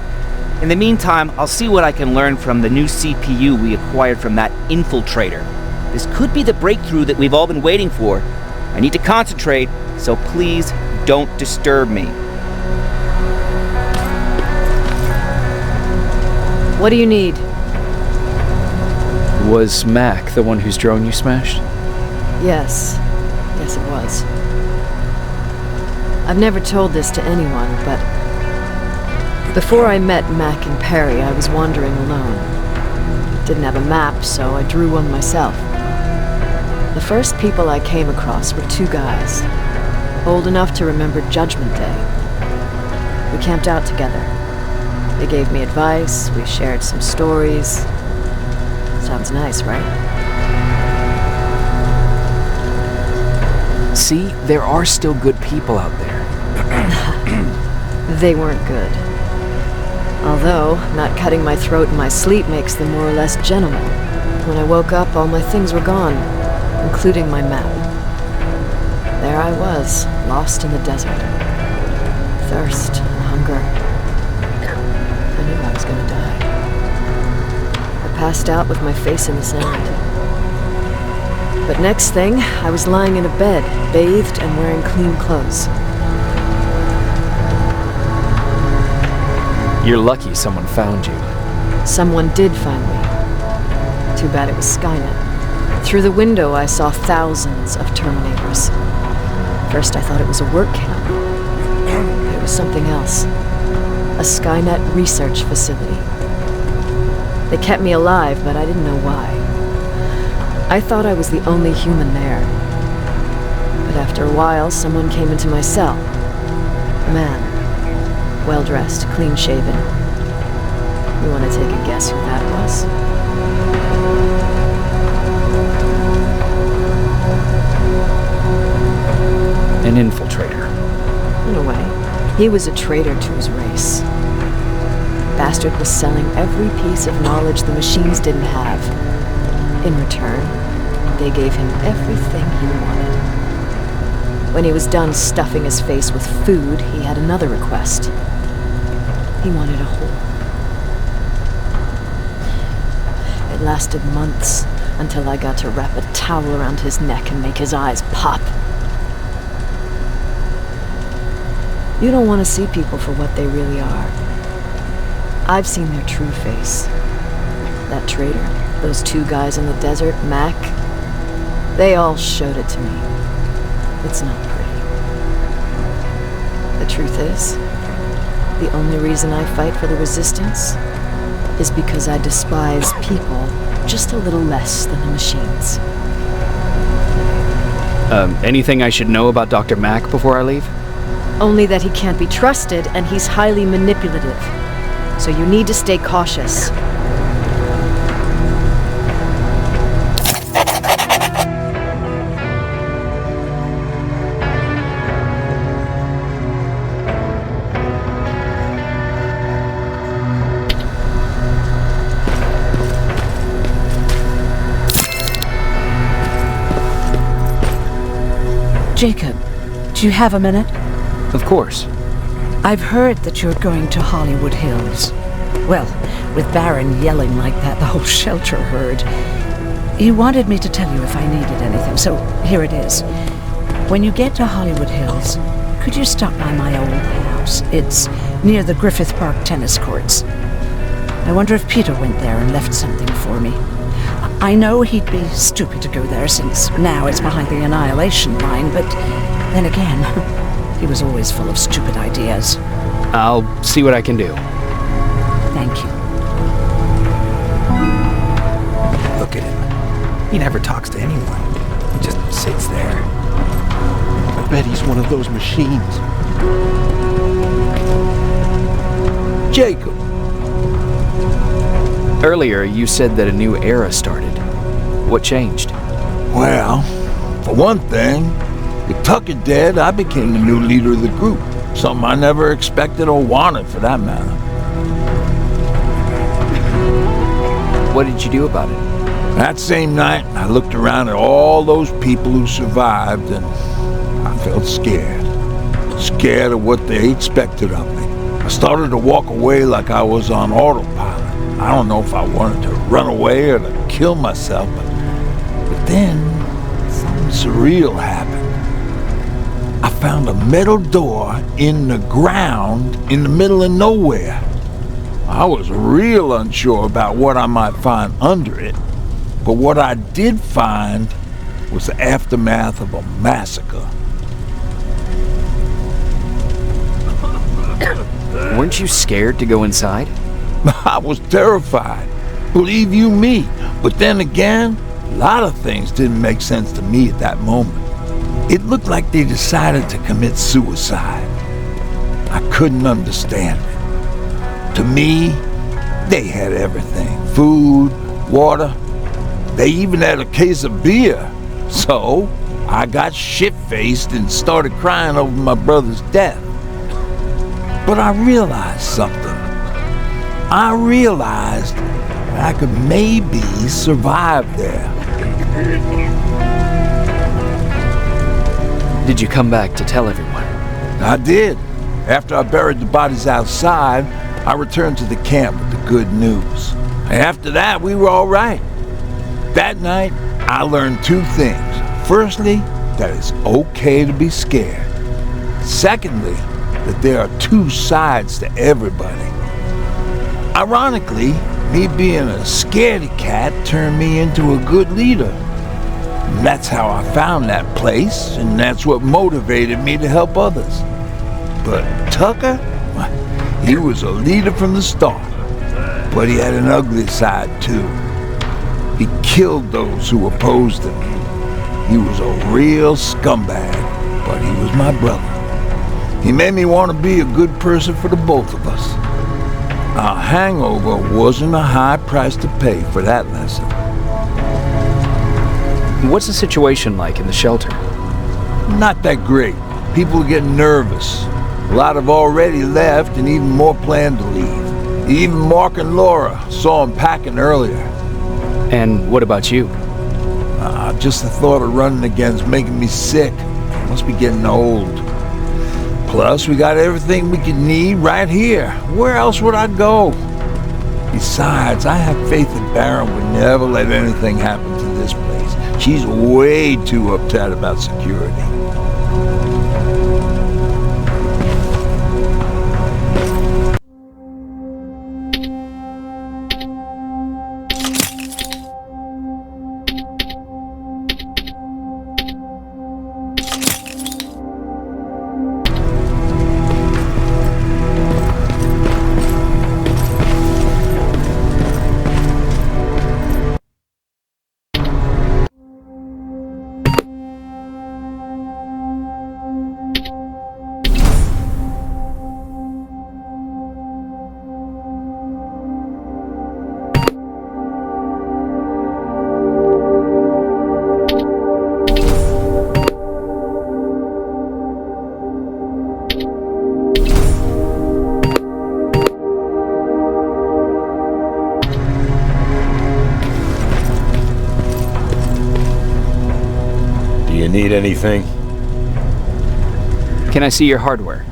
In the meantime, I'll see what I can learn from the new CPU we acquired from that infiltrator. This could be the breakthrough that we've all been waiting for. I need to concentrate, so please don't disturb me. What do you need? Was Mack the one whose drone you smashed? Yes. Yes, it was. I've never told this to anyone, but before I met Mack and Perry, I was wandering alone. Didn't have a map, so I drew one myself. The first people I came across were two guys, old enough to remember Judgment Day. We camped out together. They gave me advice, we shared some stories. Sounds nice, right? See, there are still good people out there. They weren't good. Although, not cutting my throat in my sleep makes them more or less gentlemen. When I woke up, all my things were gone, including my map. There I was, lost in the desert. Thirst and hunger. I knew I was gonna die. I passed out with my face in the sand. But next thing, I was lying in a bed, bathed and wearing clean clothes. You're lucky someone found you. Someone did find me. Too bad it was Skynet. Through the window, I saw thousands of Terminators. First, I thought it was a work camp. But it was something else. A Skynet research facility. They kept me alive, but I didn't know why. I thought I was the only human there. But after a while, someone came into my cell. A man. Well-dressed, clean-shaven. You want to take a guess who that was? an infiltrator. In a way, he was a traitor to his race. Bastard was selling every piece of knowledge the machines didn't have. In return, they gave him everything he wanted. When he was done stuffing his face with food, he had another request. He wanted a hole. It lasted months until I got to wrap a towel around his neck and make his eyes pop. You don't want to see people for what they really are. I've seen their true face. That traitor, those two guys in the desert, Mack, they all showed it to me. It's not pretty. The truth is, the only reason I fight for the Resistance is because I despise people just a little less than the machines. Anything I should know about Dr. Mack before I leave? Only that he can't be trusted and he's highly manipulative. So you need to stay cautious. Jacob, do you have a minute? Of course. I've heard that you're going to Hollywood Hills. Well, with Baron yelling like that, the whole shelter heard. He wanted me to tell you if I needed anything, so here it is. When you get to Hollywood Hills, could you stop by my old house? It's near the Griffith Park tennis courts. I wonder if Peter went there and left something for me. I know he'd be stupid to go there since now it's behind the Annihilation Line, but then again, he was always full of stupid ideas. I'll see what I can do. Thank you. Look at him. He never talks to anyone. He just sits there. I bet he's one of those machines. Jacob. Earlier, you said that a new era started. What changed? Well, for one thing, with Tucker dead, I became the new leader of the group. Something I never expected or wanted, for that matter. What did you do about it? That same night, I looked around at all those people who survived, and I felt scared. Scared of what they expected of me. I started to walk away like I was on autopilot. I don't know if I wanted to run away or to kill myself, but then something surreal happened. I found a metal door in the ground in the middle of nowhere. I was real unsure about what I might find under it, but what I did find was the aftermath of a massacre. Weren't you scared to go inside? I was terrified, believe you me. But then again, a lot of things didn't make sense to me at that moment. It looked like they decided to commit suicide. I couldn't understand it. To me, they had everything. Food, water. They even had a case of beer. So, I got shit-faced and started crying over my brother's death. But I realized something. I realized I could maybe survive there. Did you come back to tell everyone? I did. After I buried the bodies outside, I returned to the camp with the good news. After that, we were all right. That night, I learned two things. Firstly, that it's okay to be scared. Secondly, that there are two sides to everybody. Ironically, me being a scaredy cat turned me into a good leader. And that's how I found that place, and that's what motivated me to help others. But Tucker, he was a leader from the start, but he had an ugly side too. He killed those who opposed him. He was a real scumbag, but he was my brother. He made me want to be a good person for the both of us. A hangover wasn't a high price to pay for that lesson. What's the situation like in the shelter? Not that great. People are getting nervous. A lot have already left, and even more plan to leave. Even Mark and Laura saw him packing earlier. And what about you? Just the thought of running again's making me sick. Must be getting old. Plus, we got everything we could need right here. Where else would I go? Besides, I have faith that Baron would never let anything happen to this place. She's way too uptight about security. Need anything? Can I see your hardware?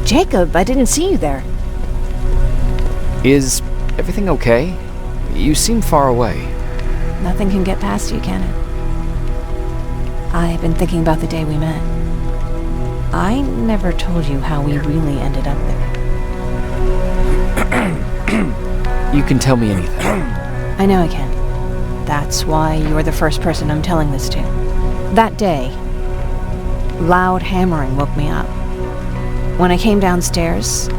Jacob, I didn't see you there. Is everything okay? You seem far away. Nothing can get past you, can it? I've been thinking about the day we met. I never told you how we really ended up there. You can tell me anything. I know I can. That's why you're the first person I'm telling this to. That day, loud hammering woke me up. When I came downstairs,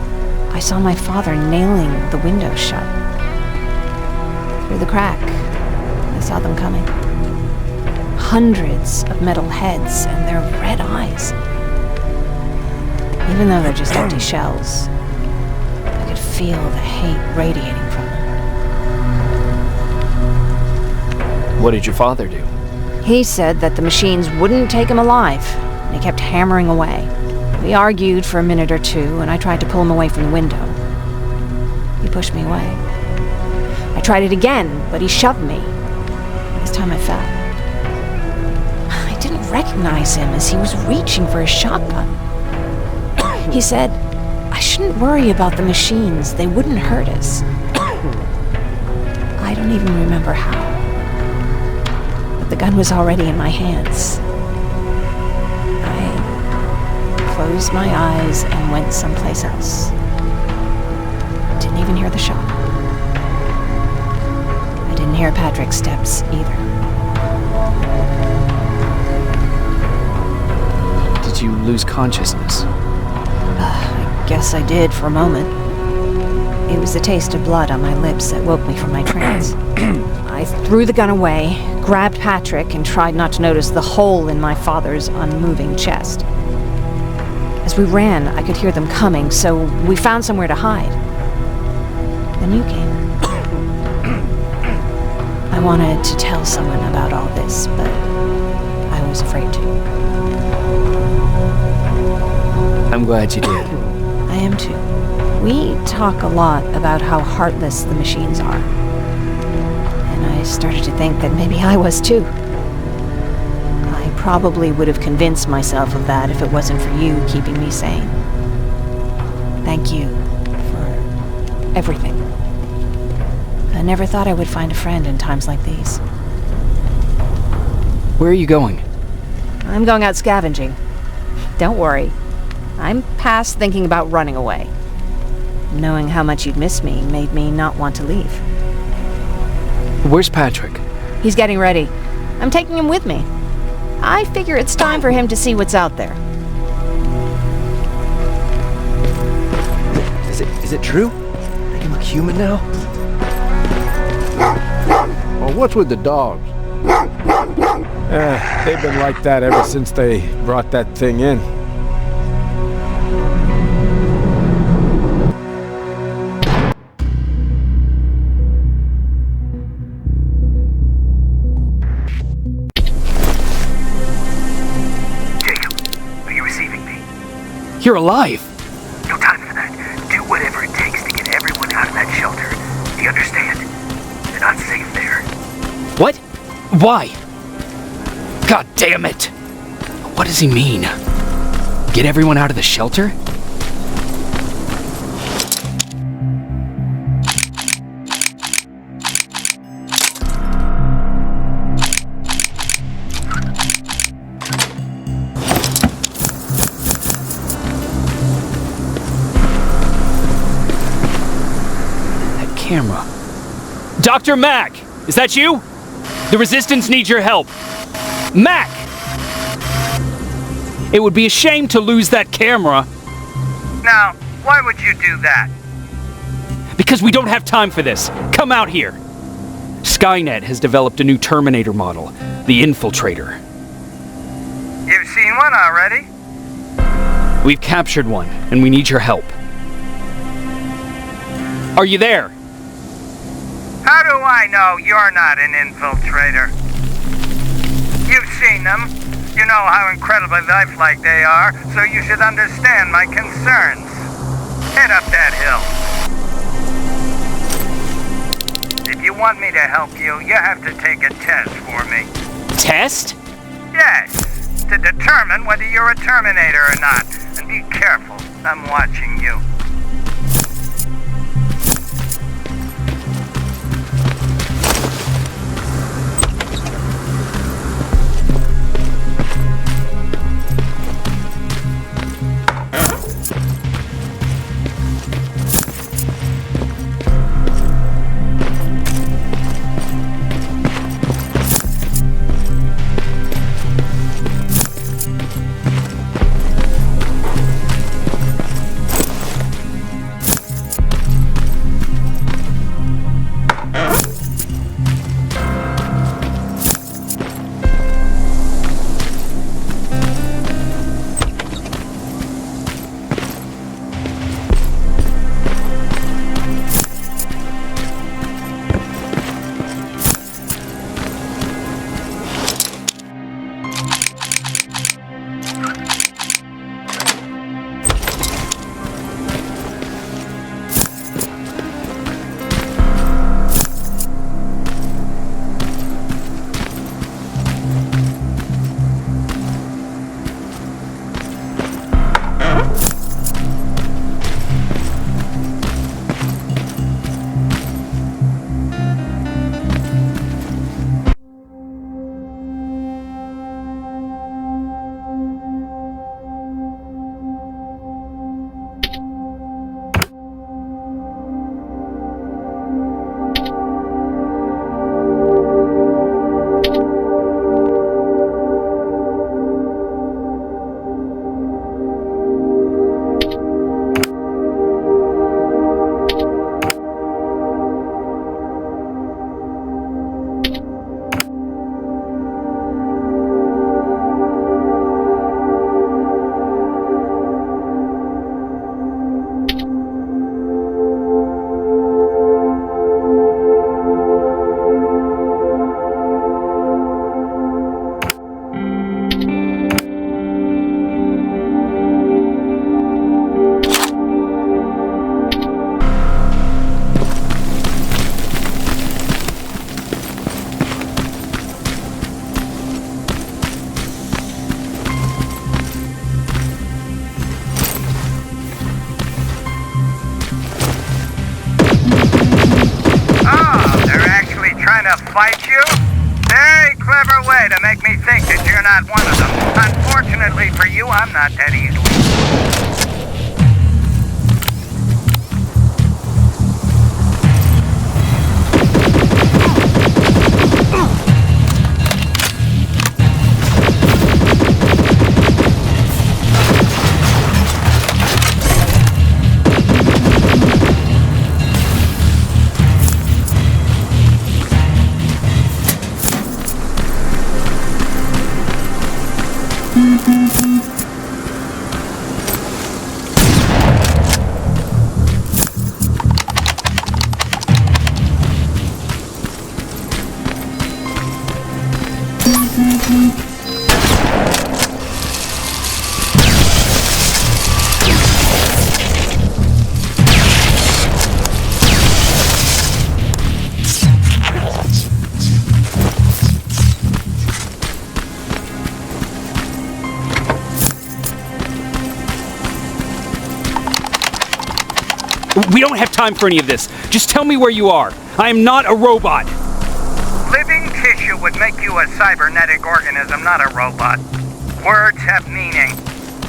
I saw my father nailing the window shut. Through the crack, I saw them coming. Hundreds of metal heads and their red eyes. Even though they're just empty shells, I could feel the hate radiating from them. What did your father do? He said that the machines wouldn't take him alive. They kept hammering away. We argued for a minute or two, and I tried to pull him away from the window. He pushed me away. I tried it again, but he shoved me. This time I fell. I didn't recognize him as he was reaching for his shotgun. He said, I shouldn't worry about the machines. They wouldn't hurt us. I don't even remember how. But the gun was already in my hands. Closed my eyes and went someplace else. Didn't even hear the shot. I didn't hear Patrick's steps either. Did you lose consciousness? I guess I did for a moment. It was the taste of blood on my lips that woke me from my trance. I threw the gun away, grabbed Patrick, and tried not to notice the hole in my father's unmoving chest. As we ran, I could hear them coming, so we found somewhere to hide. Then you came. I wanted to tell someone about all this, but I was afraid to. I'm glad you did. I am too. We talk a lot about how heartless the machines are. And I started to think that maybe I was too. I probably would have convinced myself of that if it wasn't for you keeping me sane. Thank you for everything. I never thought I would find a friend in times like these. Where are you going? I'm going out scavenging. Don't worry. I'm past thinking about running away. Knowing how much you'd miss me made me not want to leave. Where's Patrick? He's getting ready. I'm taking him with me. I figure it's time for him to see what's out there. Is it true? They can look human now? Well, what's with the dogs? They've been like that ever since they brought that thing in. You're alive! No time for that. Do whatever it takes to get everyone out of that shelter. Do you understand? They're not safe there. What? Why? God damn it! What does he mean? Get everyone out of the shelter? Camera. Dr. Mack! Is that you? The Resistance needs your help. Mack! It would be a shame to lose that camera. Now, why would you do that? Because we don't have time for this. Come out here. Skynet has developed a new Terminator model, the Infiltrator. You've seen one already? We've captured one, and we need your help. Are you there? How do I know you're not an infiltrator? You've seen them. You know how incredibly lifelike they are, so you should understand my concerns. Head up that hill. If you want me to help you, you have to take a test for me. Test? Yes, to determine whether you're a Terminator or not. And be careful, I'm watching you. fight you? Very clever way to make me think that you're not one of them. Unfortunately for you, I'm not that easily. We don't have time for any of this. Just tell me where you are. I am not a robot. Living tissue would make you a cybernetic organism, not a robot. Words have meaning.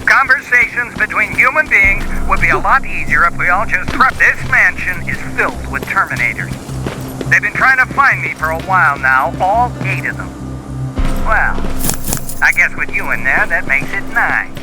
Conversations between human beings would be a lot easier if we all just prepped. This mansion is filled with Terminators. They've been trying to find me for a while now, all 8 of them. Well, I guess with you in there, that makes it 9.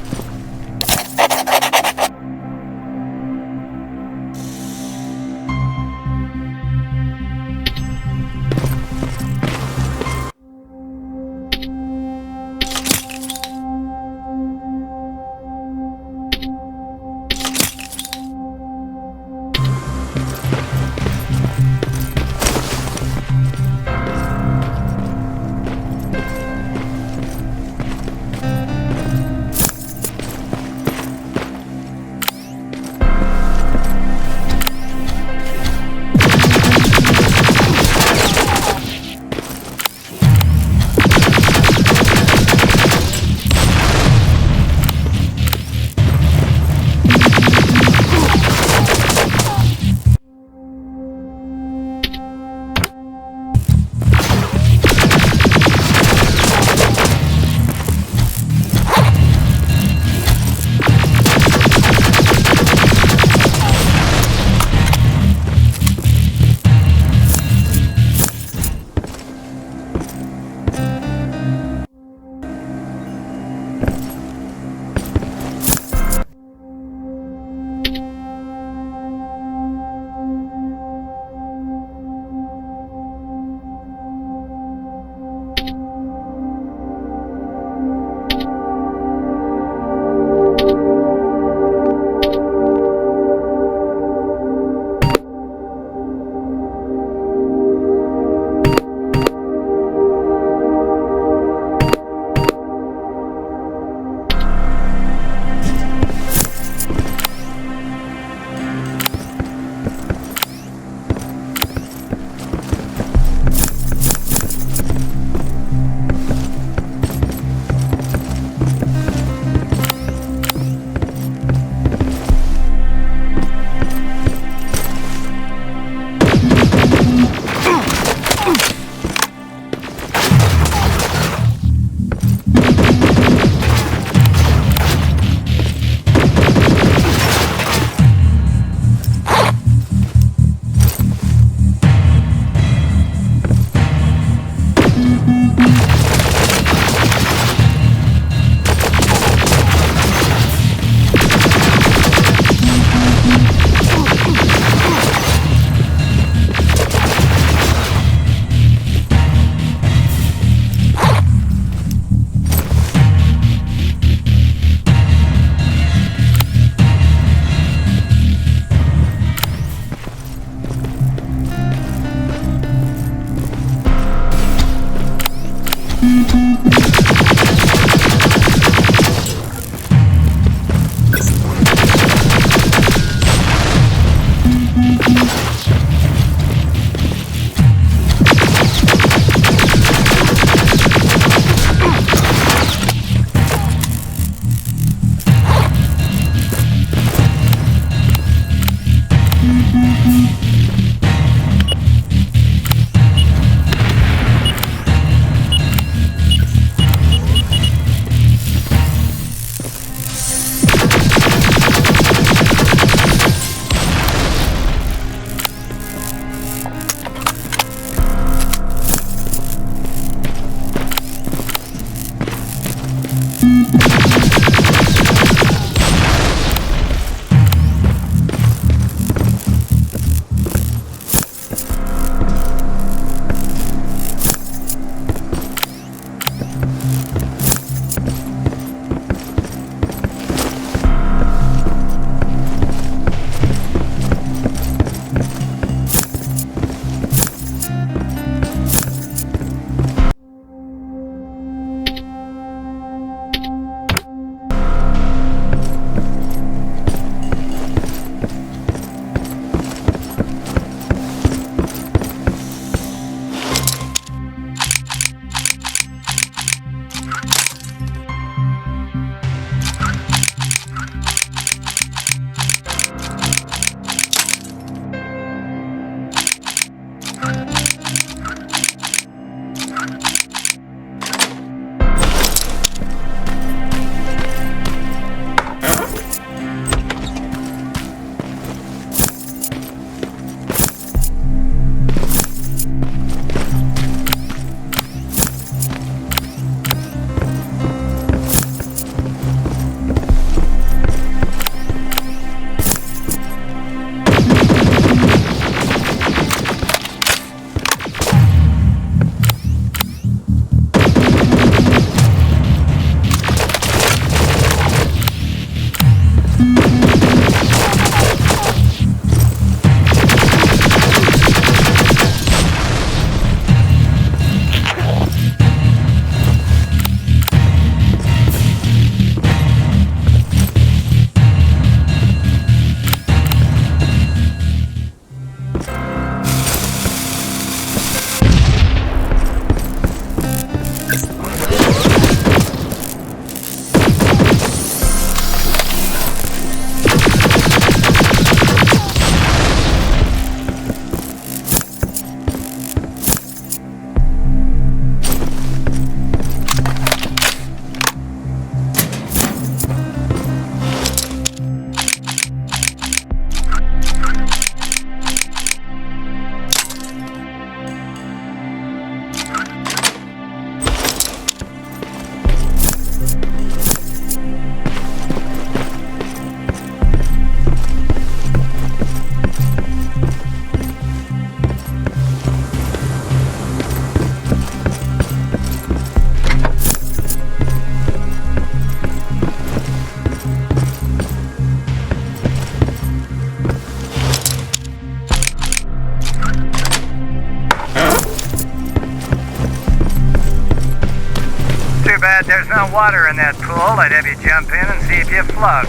bad there's no water in that pool. I'd have you jump in and see if you float.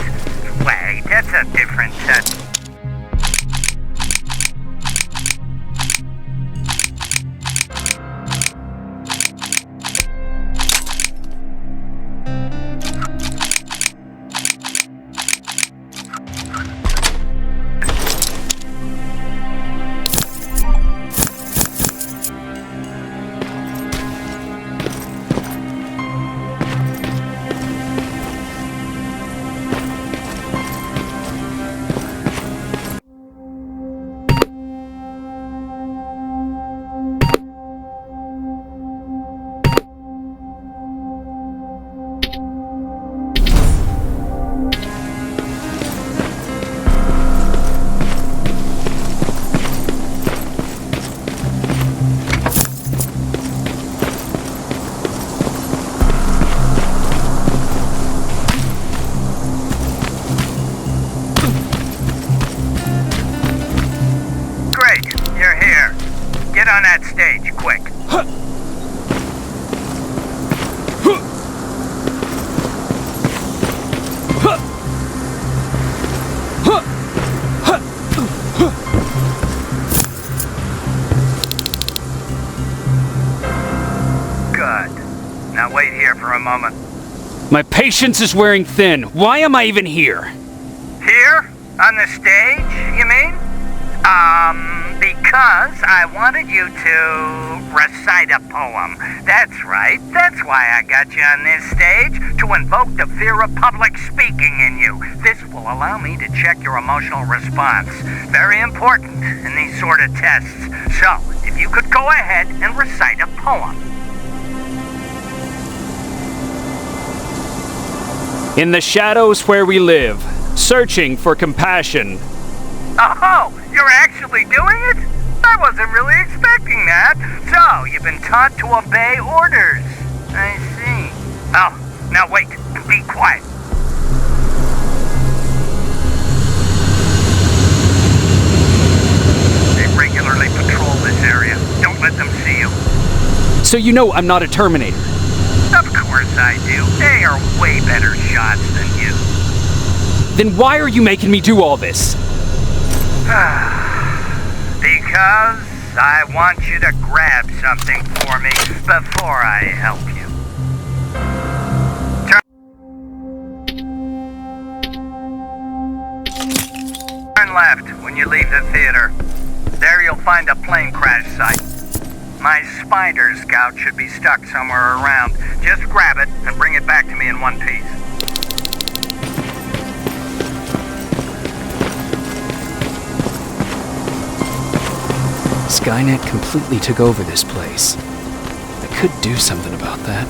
Wait, that's a different touch. Get on that stage, quick. Good. Now wait here for a moment. My patience is wearing thin. Why am I even here? Here? On the stage, you mean? Because I wanted you to recite a poem. That's right. That's why I got you on this stage, to invoke the fear of public speaking in you. This will allow me to check your emotional response. Very important in these sort of tests. So, if you could go ahead and recite a poem. In the shadows where we live, searching for compassion. Oh, you're actually doing it? I wasn't really expecting that. So, you've been taught to obey orders. I see. Oh, now wait. Be quiet. They regularly patrol this area. Don't let them see you. So you know I'm not a Terminator. Of course I do. They are way better shots than you. Then why are you making me do all this? Because I want you to grab something for me before I help you. Turn left when you leave the theater. There you'll find a plane crash site. My spider scout should be stuck somewhere around. Just grab it and bring it back to me in one piece. Skynet completely took over this place. I could do something about that.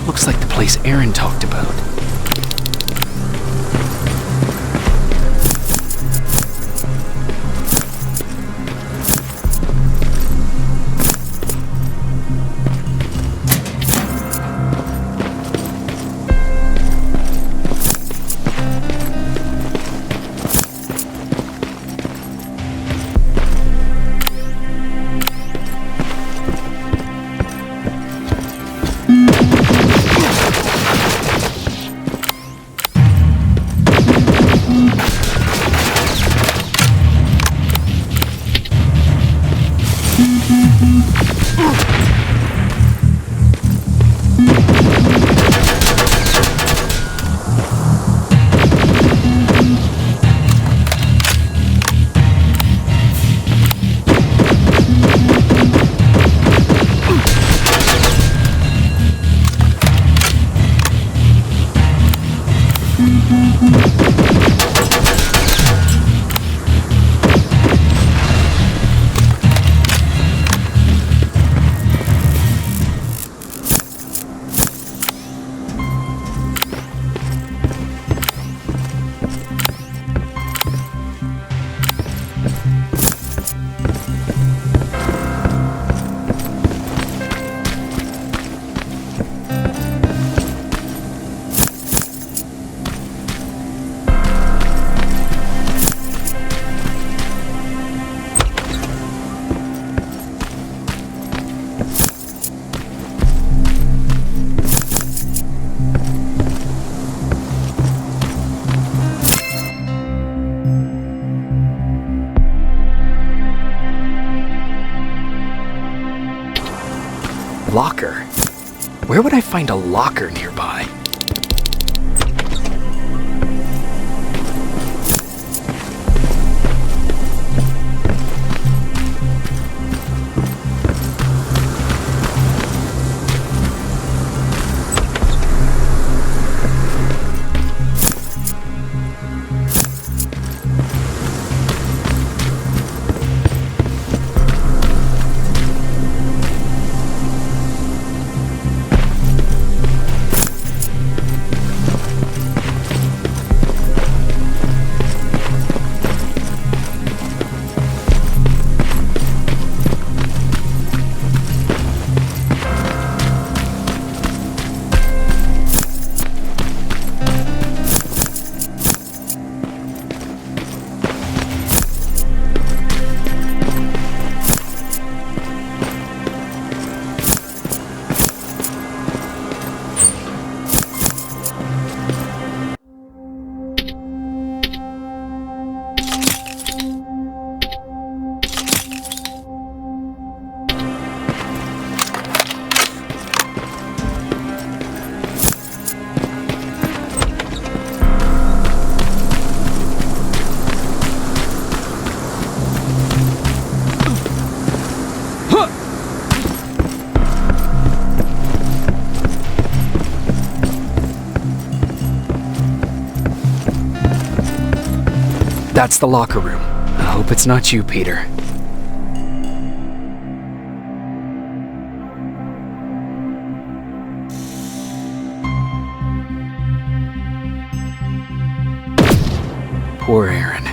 Looks like the place Erin talked about. locker. Where would I find a locker nearby? That's the locker room. I hope it's not you, Peter. Poor Erin.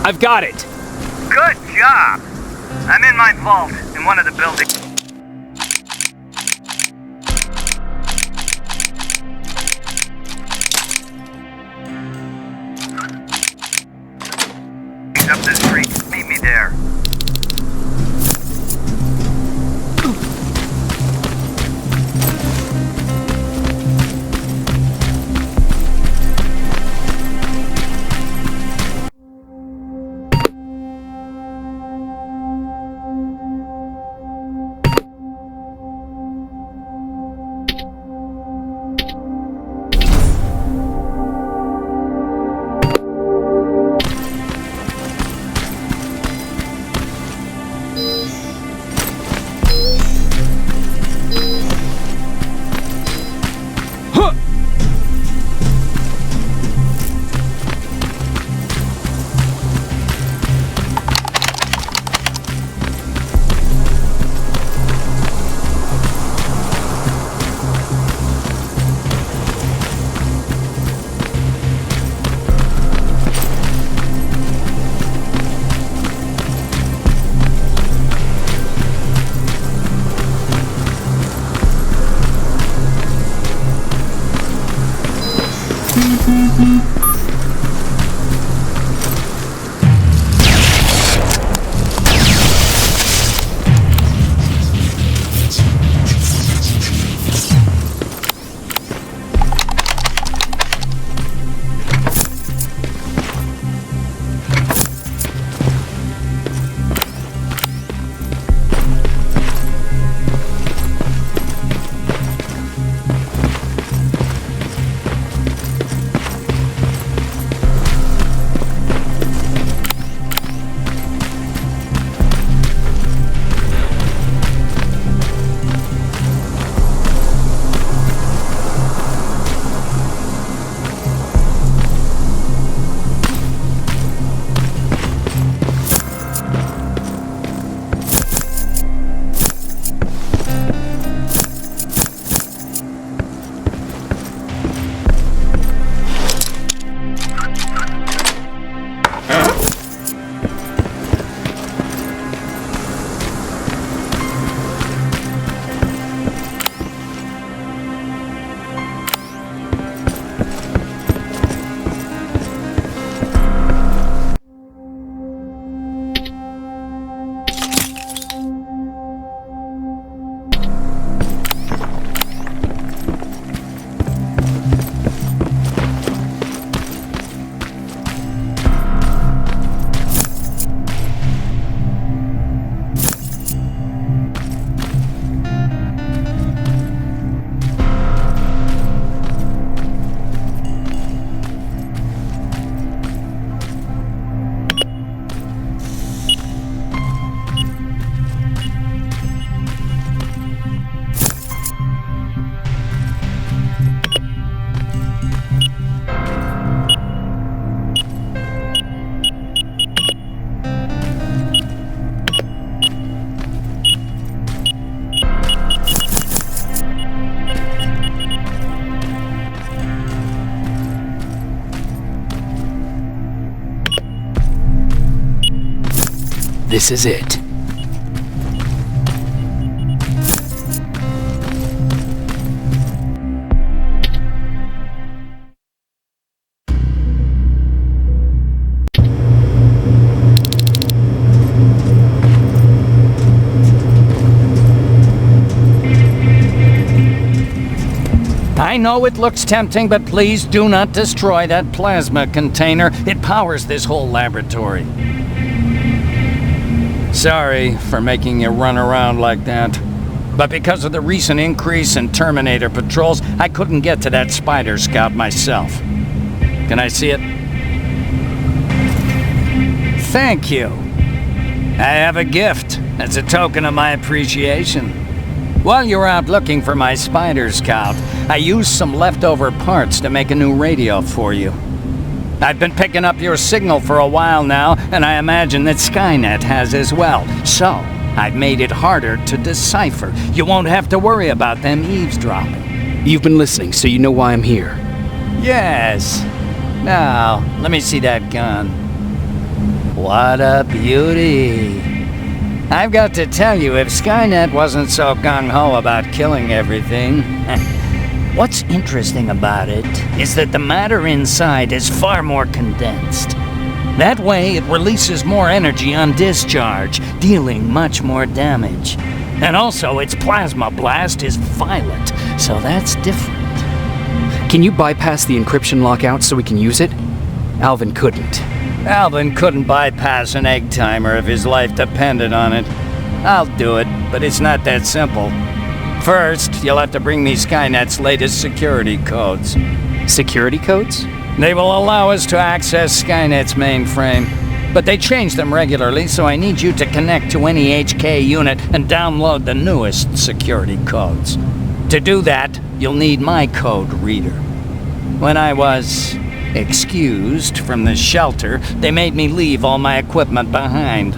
I've got it! Good job! I'm in my vault in one of the buildings up the street. Meet me there. This is it. I know it looks tempting, but please do not destroy that plasma container. It powers this whole laboratory. Sorry for making you run around like that. But because of the recent increase in Terminator patrols, I couldn't get to that Spider Scout myself. Can I see it? Thank you. I have a gift as a token of my appreciation. While you were out looking for my Spider Scout, I used some leftover parts to make a new radio for you. I've been picking up your signal for a while now, and I imagine that Skynet has as well. So, I've made it harder to decipher. You won't have to worry about them eavesdropping. You've been listening, so you know why I'm here. Yes. Now, let me see that gun. What a beauty. I've got to tell you, if Skynet wasn't so gung-ho about killing everything... What's interesting about it is that the matter inside is far more condensed. That way, it releases more energy on discharge, dealing much more damage. And also, its plasma blast is violent, so that's different. Can you bypass the encryption lockout so we can use it? Alvin couldn't. Alvin couldn't bypass an egg timer if his life depended on it. I'll do it, but it's not that simple. First, you'll have to bring me Skynet's latest security codes. Security codes? They will allow us to access Skynet's mainframe, but they change them regularly, so I need you to connect to any HK unit and download the newest security codes. To do that, you'll need my code reader. When I was excused from the shelter, they made me leave all my equipment behind.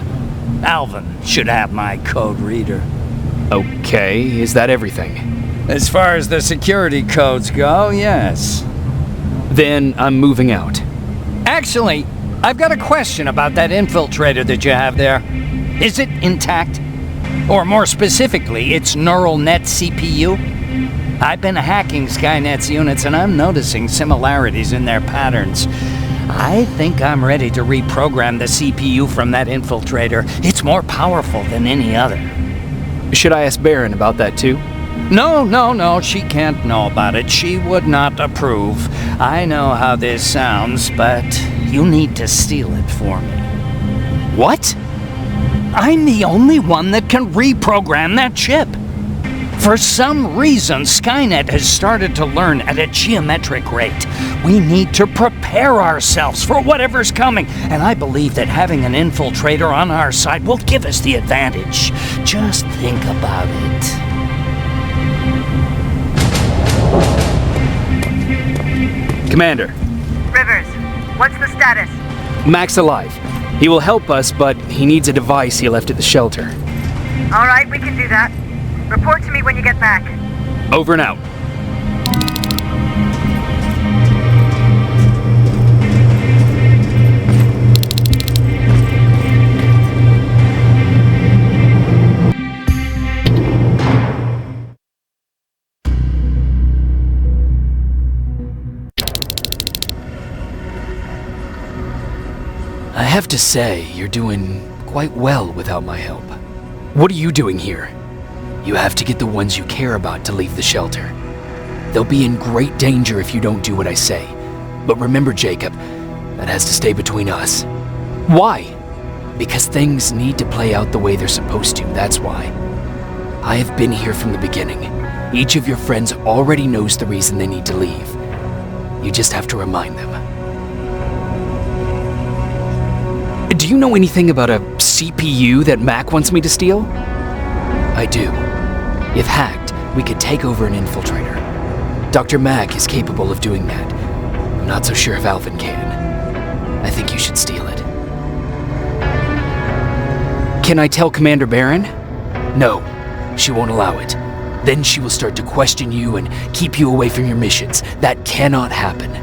Alvin should have my code reader. Okay, is that everything? As far as the security codes go, yes. Then I'm moving out. Actually, I've got a question about that infiltrator that you have there. Is it intact? Or more specifically, its neural net CPU? I've been hacking Skynet's units and I'm noticing similarities in their patterns. I think I'm ready to reprogram the CPU from that infiltrator. It's more powerful than any other. Should I ask Baron about that too? No, she can't know about it. She would not approve. I know how this sounds, but you need to steal it for me. What? I'm the only one that can reprogram that chip. For some reason, Skynet has started to learn at a geometric rate. We need to prepare ourselves for whatever's coming, and I believe that having an infiltrator on our side will give us the advantage. Just think about it. Commander. Rivers, what's the status? Mack's alive. He will help us, but he needs a device he left at the shelter. All right, we can do that. Report to me when you get back. Over and out. I have to say, you're doing quite well without my help. What are you doing here? You have to get the ones you care about to leave the shelter. They'll be in great danger if you don't do what I say. But remember, Jacob, that has to stay between us. Why? Because things need to play out the way they're supposed to, that's why. I have been here from the beginning. Each of your friends already knows the reason they need to leave. You just have to remind them. Do you know anything about a CPU that Mack wants me to steal? I do. If hacked, we could take over an infiltrator. Dr. Mack is capable of doing that. I'm not so sure if Alvin can. I think you should steal it. Can I tell Commander Baron? No, she won't allow it. Then she will start to question you and keep you away from your missions. That cannot happen.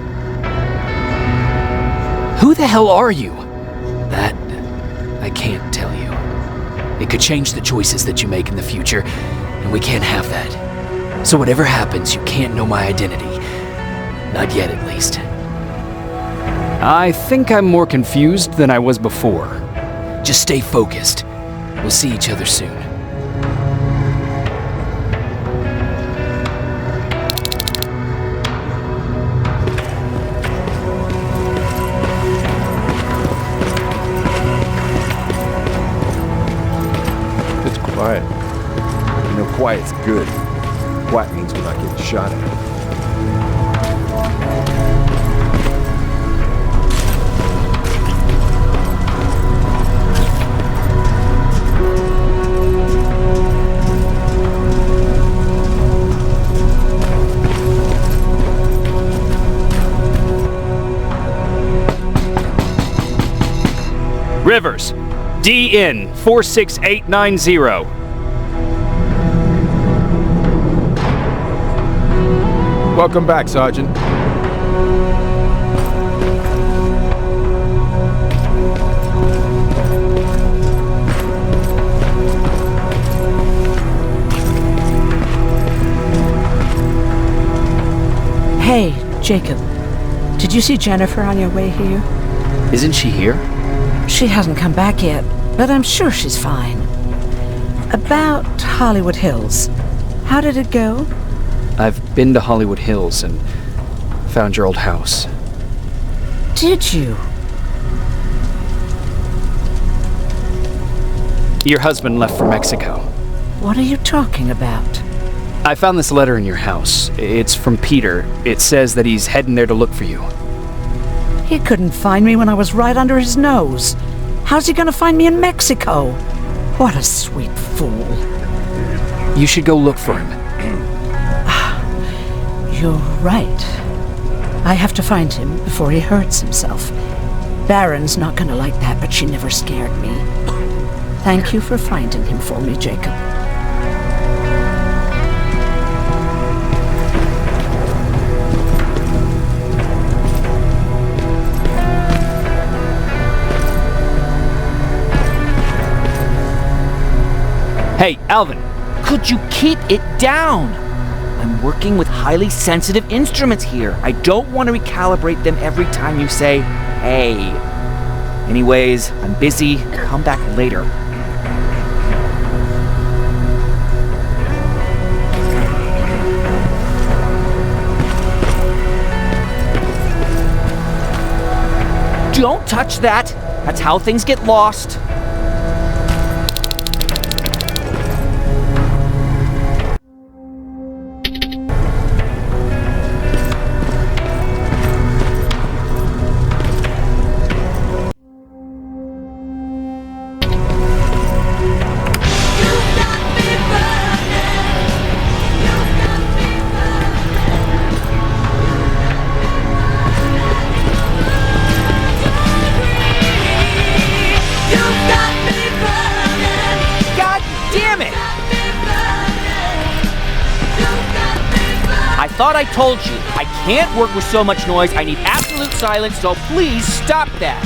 Who the hell are you? That, I can't tell you. It could change the choices that you make in the future, and we can't have that. So whatever happens, you can't know my identity. Not yet, at least. I think I'm more confused than I was before. Just stay focused. We'll see each other soon. Quiet. You know, quiet's good. Quiet means we're not getting shot at. Rivers, DN 46890. Welcome back, Sergeant. Jacob, did you see Jennifer on your way here? Isn't she here? She hasn't come back yet, but I'm sure she's fine. About Hollywood Hills. How did it go? I've been to Hollywood Hills and found your old house. Did you? Your husband left for Mexico. What are you talking about? I found this letter in your house. It's from Peter. It says that he's heading there to look for you. He couldn't find me when I was right under his nose. How's he gonna find me in Mexico? What a sweet fool. You should go look for him. You're right. I have to find him before he hurts himself. Baron's not gonna like that, but she never scared me. Thank you for finding him for me, Jacob. Hey, Alvin, could you keep it down? I'm working with highly sensitive instruments here. I don't want to recalibrate them every time you say, hey. Anyways, I'm busy. Come back later. Don't touch that. That's how things get lost. Thought I told you, I can't work with so much noise. I need absolute silence, so please stop that.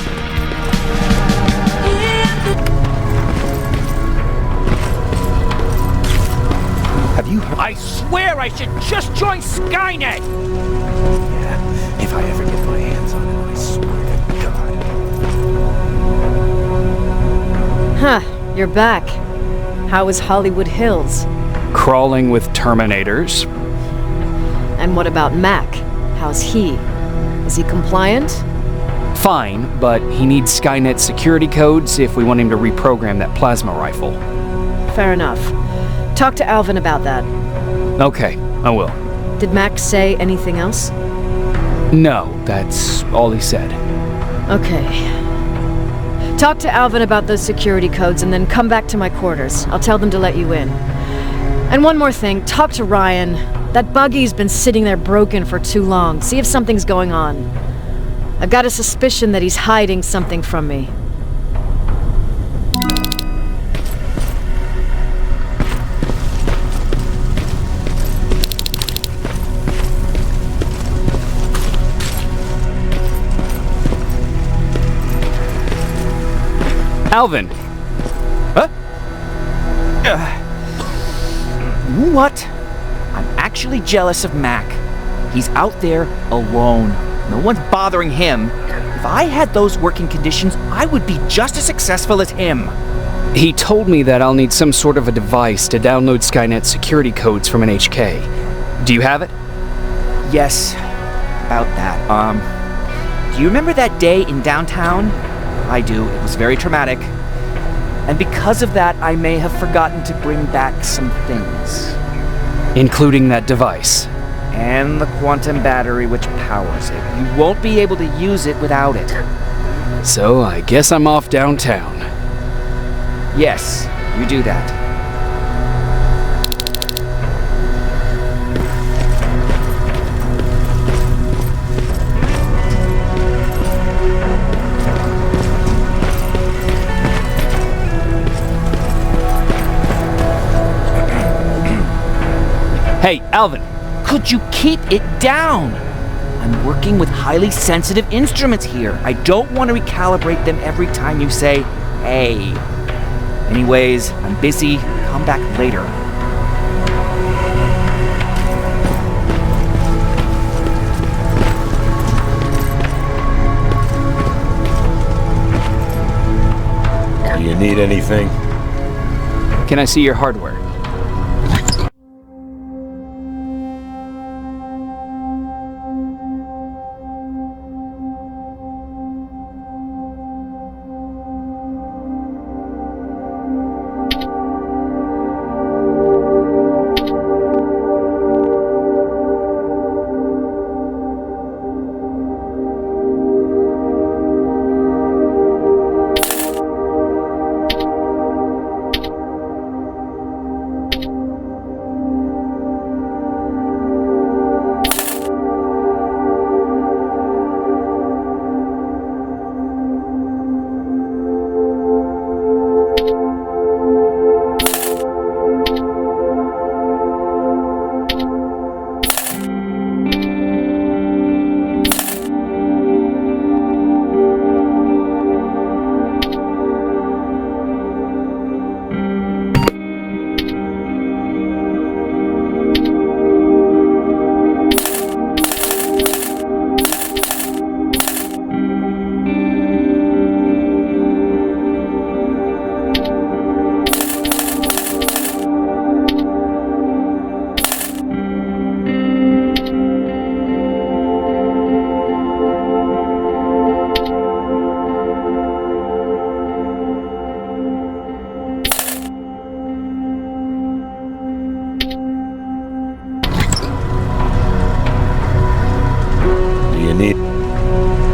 Have you heard? I swear I should just join Skynet! Yeah, if I ever get my hands on it, I swear to God. Huh, you're back. How is Hollywood Hills? Crawling with Terminators. And what about Mack? How's he? Is he compliant? Fine, but he needs Skynet security codes if we want him to reprogram that plasma rifle. Fair enough. Talk to Alvin about that. Okay, I will. Did Mack say anything else? No, that's all he said. Okay. Talk to Alvin about those security codes and then come back to my quarters. I'll tell them to let you in. And one more thing, talk to Ryan. That buggy's been sitting there broken for too long. See if something's going on. I've got a suspicion that he's hiding something from me. Alvin! Huh? What? I'm actually jealous of Mack. He's out there alone. No one's bothering him. If I had those working conditions, I would be just as successful as him. He told me that I'll need some sort of a device to download Skynet security codes from an HK. Do you have it? Yes, about that. Do you remember that day in downtown? I do. It was very traumatic. And because of that, I may have forgotten to bring back some things. Including that device. And the quantum battery which powers it. You won't be able to use it without it. So I guess I'm off downtown. Yes, you do that. Hey, Alvin! Could you keep it down? I'm working with highly sensitive instruments here. I don't want to recalibrate them every time you say, hey. Anyways, I'm busy. Come back later. Need anything? Can I see your hardware?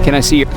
Can I see your...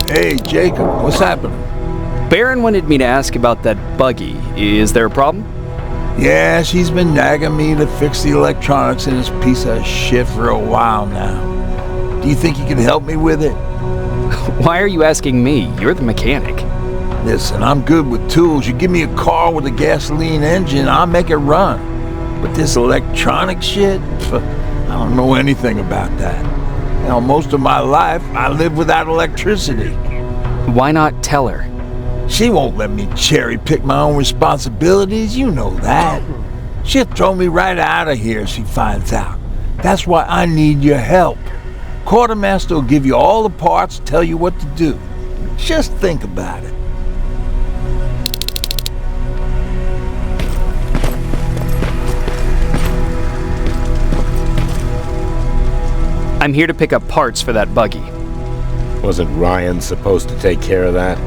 Hey, Jacob, what's happening? Baron wanted me to ask about that buggy. Is there a problem? Yeah, she's been nagging me to fix the electronics in this piece of shit for a while now. Do you think you can help me with it? Why are you asking me? You're the mechanic. Listen, I'm good with tools. You give me a car with a gasoline engine, I'll make it run. But this electronic shit, I don't know anything about that. You know, most of my life, I lived without electricity. Why not tell her? She won't let me cherry-pick my own responsibilities, you know that. She'll throw me right out of here if she finds out. That's why I need your help. Quartermaster will give you all the parts, tell you what to do. Just think about it. I'm here to pick up parts for that buggy. Wasn't Ryan supposed to take care of that?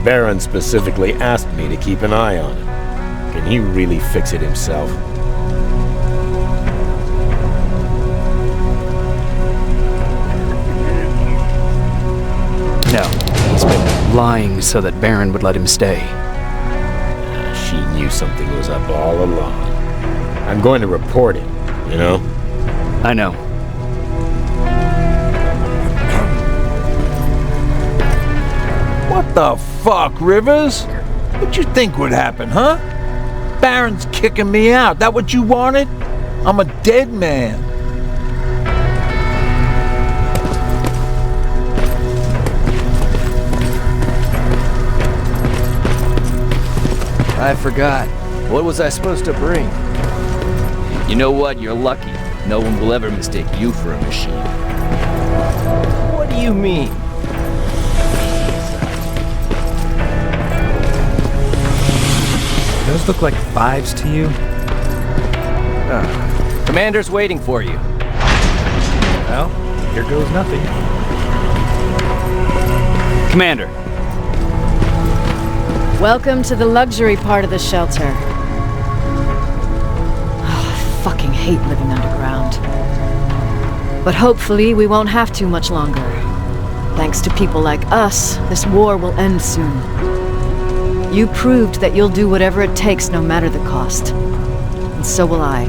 Baron specifically asked me to keep an eye on it. Can he really fix it himself? No, he's been lying so that Baron would let him stay. She knew something was up all along. I'm going to report it, you know? I know. What the fuck, Rivers? What you think would happen, huh? Baron's kicking me out. That what you wanted? I'm a dead man. I forgot. What was I supposed to bring? You know what? You're lucky. No one will ever mistake you for a machine. What do you mean? Those look like 5s to you? Commander's waiting for you. Well, here goes nothing. Commander. Welcome to the luxury part of the shelter. Oh, I fucking hate living underground. But hopefully we won't have to much longer. Thanks to people like us, this war will end soon. You proved that you'll do whatever it takes no matter the cost. And so will I.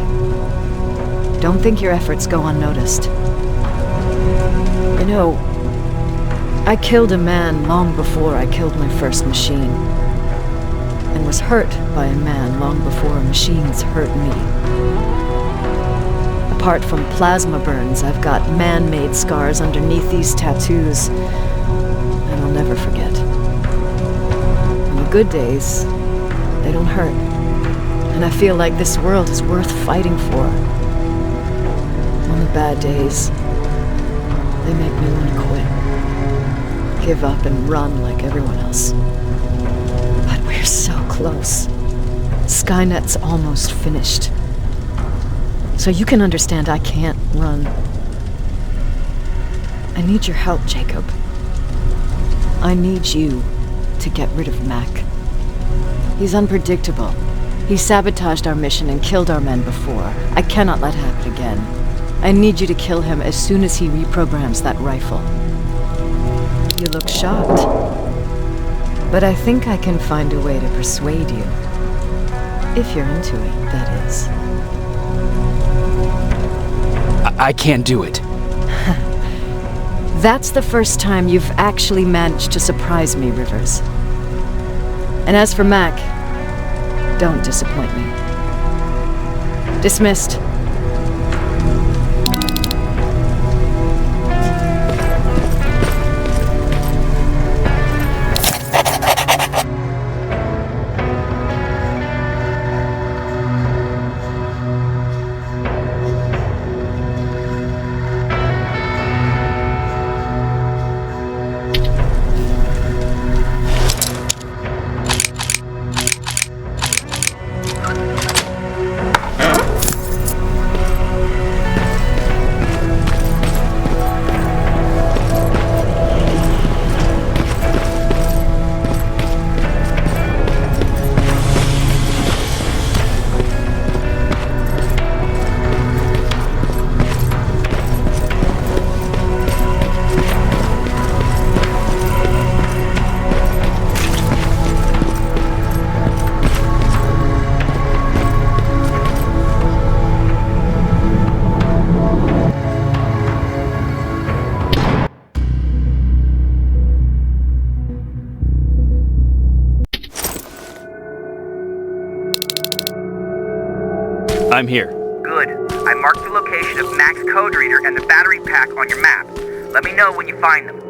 Don't think your efforts go unnoticed. You know, I killed a man long before I killed my first machine. And was hurt by a man long before machines hurt me. Apart from plasma burns, I've got man-made scars underneath these tattoos. And I'll never forget. On the good days, they don't hurt. And I feel like this world is worth fighting for. On the bad days, they make me want to quit. Give up and run like everyone else. But we're so close. Skynet's almost finished. So you can understand I can't run. I need your help, Jacob. I need you to get rid of Mack. He's unpredictable. He sabotaged our mission and killed our men before. I cannot let it happen again. I need you to kill him as soon as he reprograms that rifle. You look shocked. But I think I can find a way to persuade you. If you're into it, that is. I can't do it. That's the first time you've actually managed to surprise me, Rivers. And as for Mack, don't disappoint me. Dismissed. I'm here. Good. I marked the location of Mack's code reader and the battery pack on your map. Let me know when you find them.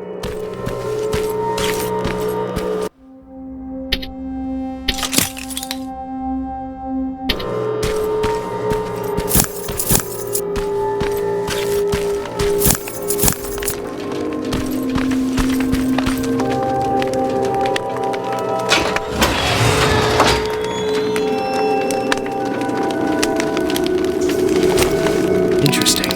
Interesting.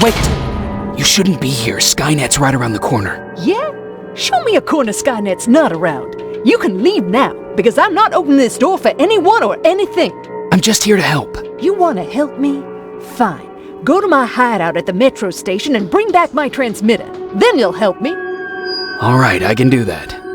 Wait! You shouldn't be here. Skynet's right around the corner. Yeah? Show me a corner Skynet's not around. You can leave now, because I'm not opening this door for anyone or anything. I'm just here to help. You want to help me? Fine. Go to my hideout at the metro station and bring back my transmitter. Then you'll help me. All right, I can do that.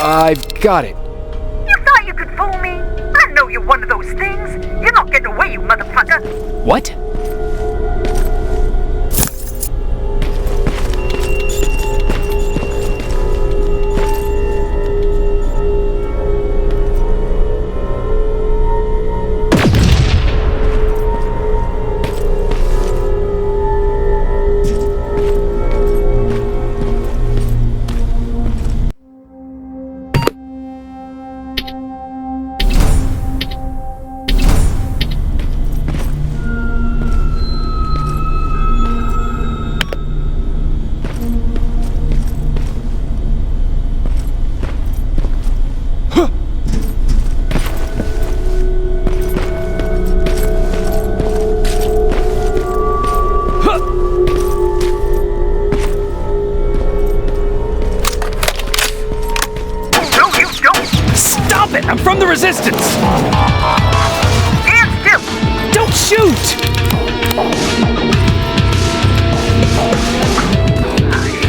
I've got it. You thought you could fool me? I know you're one of those things. You're not getting away, you motherfucker. What? from the resistance! Stand still! Don't shoot!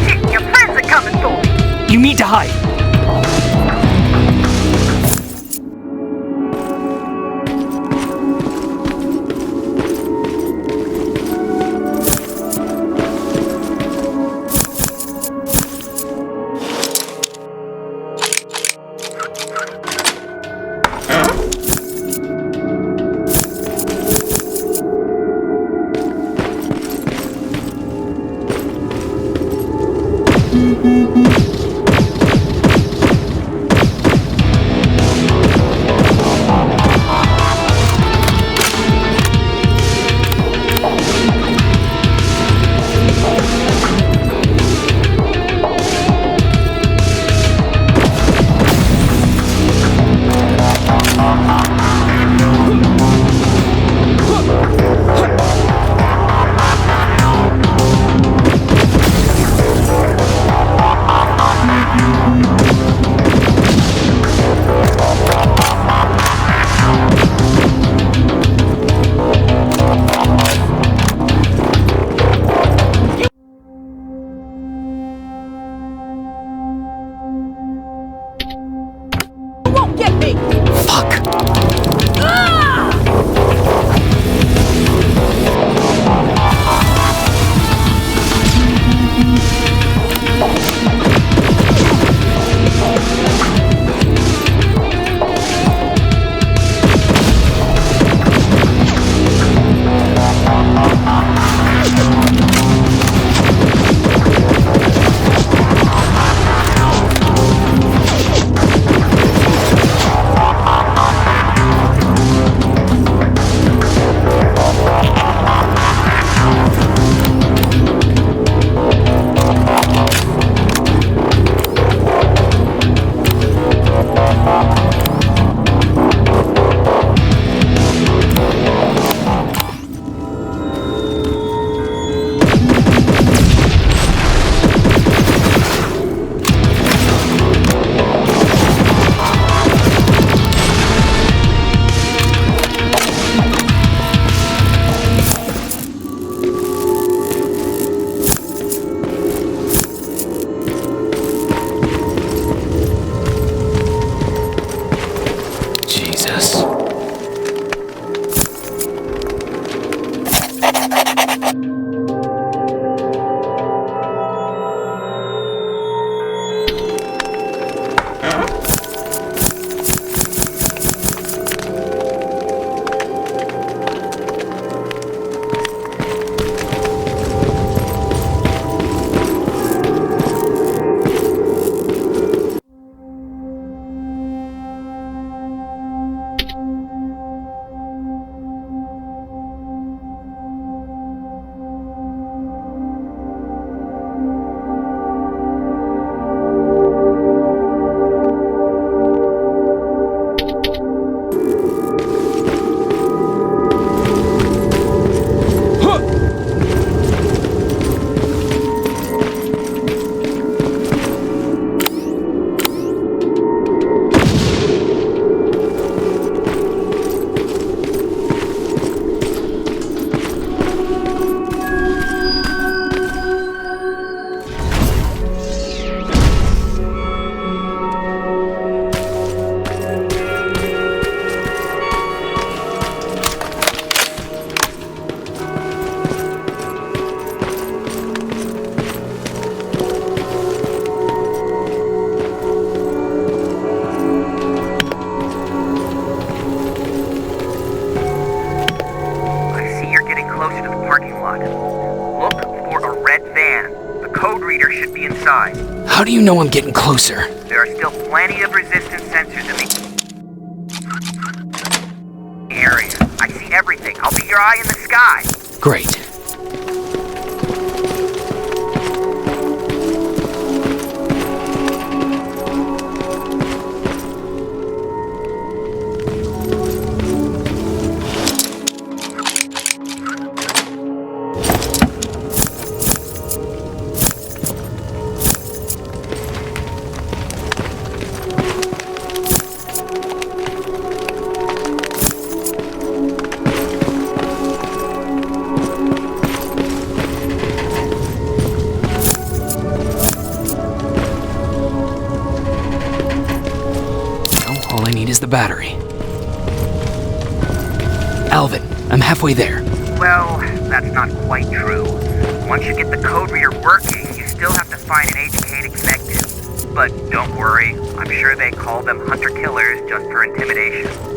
Shit, your friends are coming for me! You need to hide. How do you know I'm getting closer? There are still plenty of resistance sensors in the area. I see everything. I'll be your eye in the sky. Great. the battery. Alvin, I'm halfway there. Well, that's not quite true. Once you get the code reader working, you still have to find an HK to connect to. But don't worry, I'm sure they call them hunter-killers just for intimidation.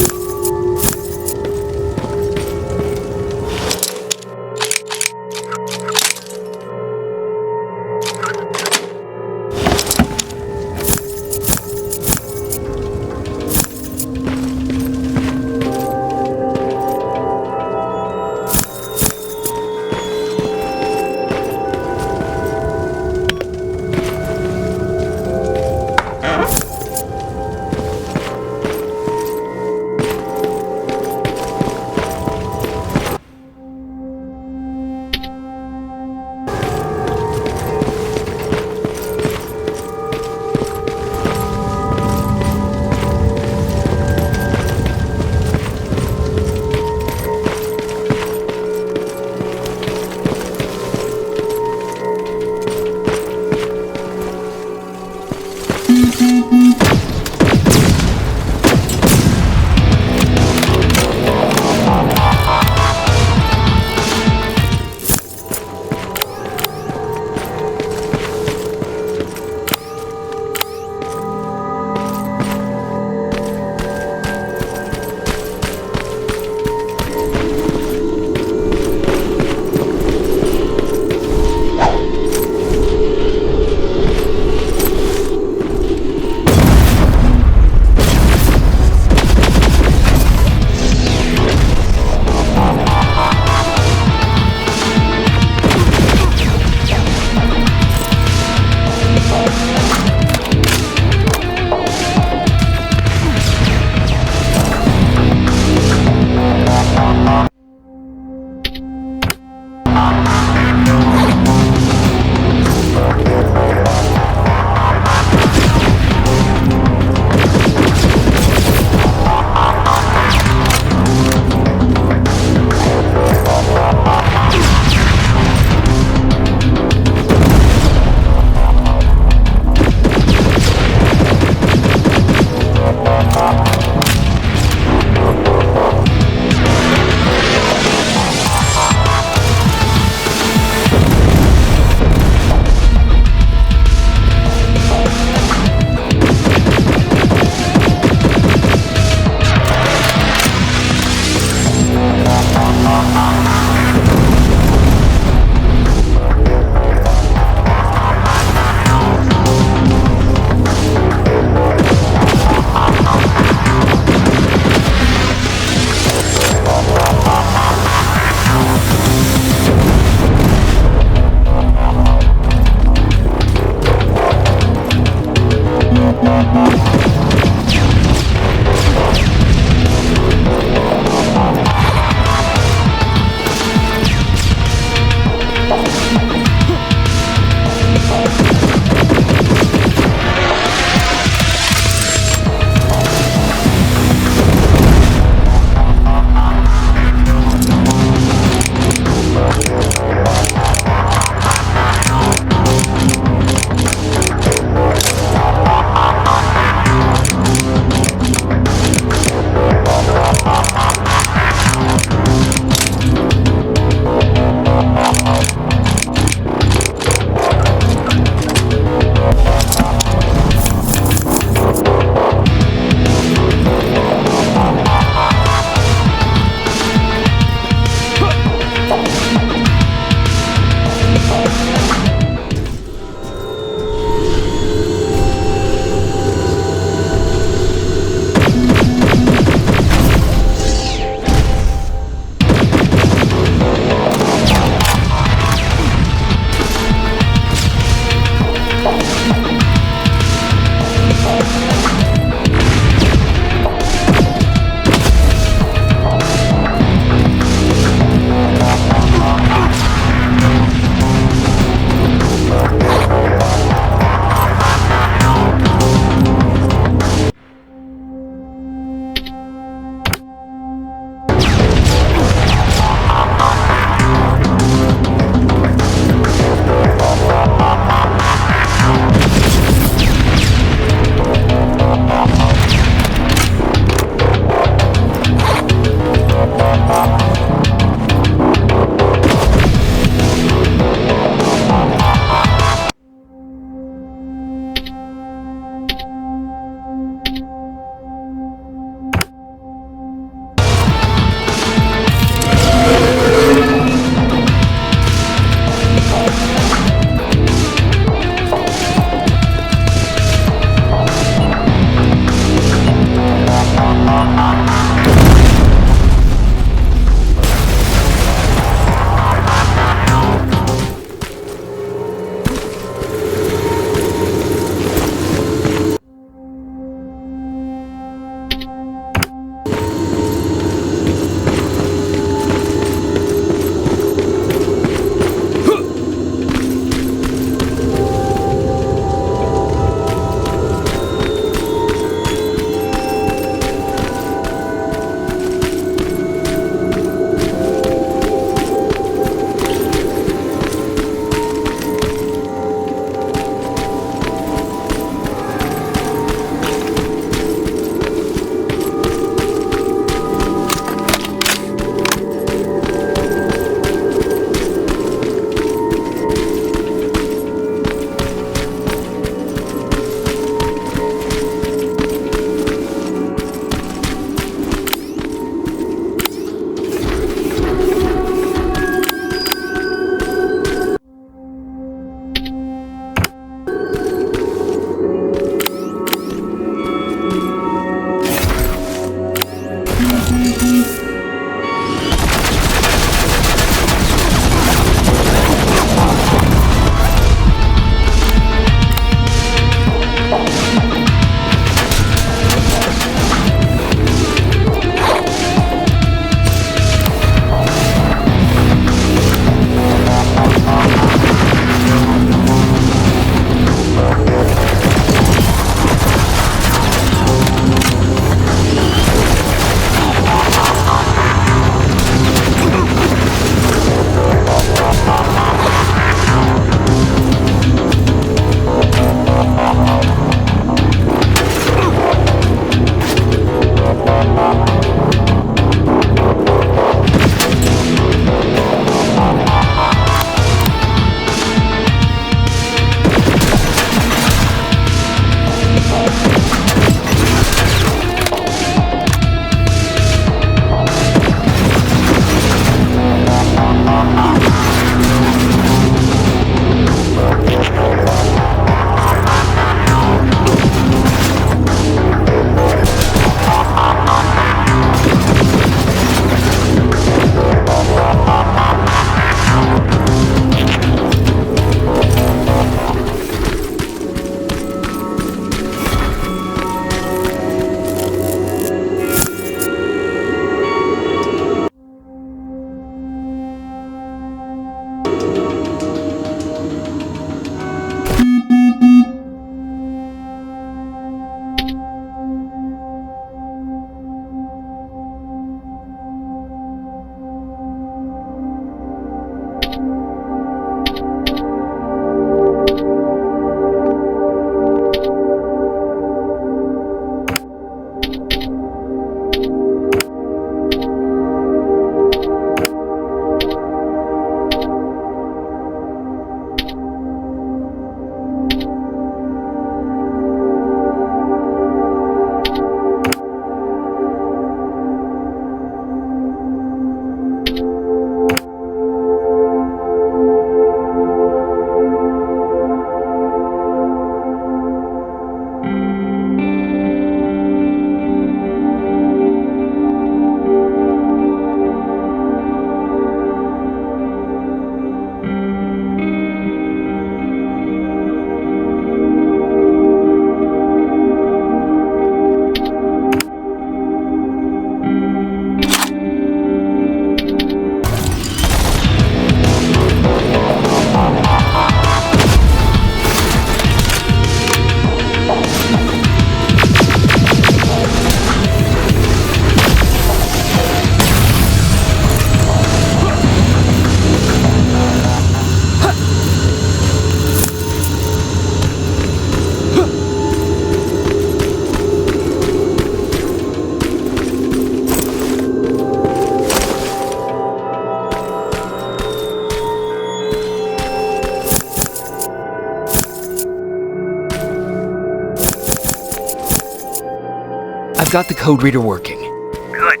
I've got the code reader working. Good.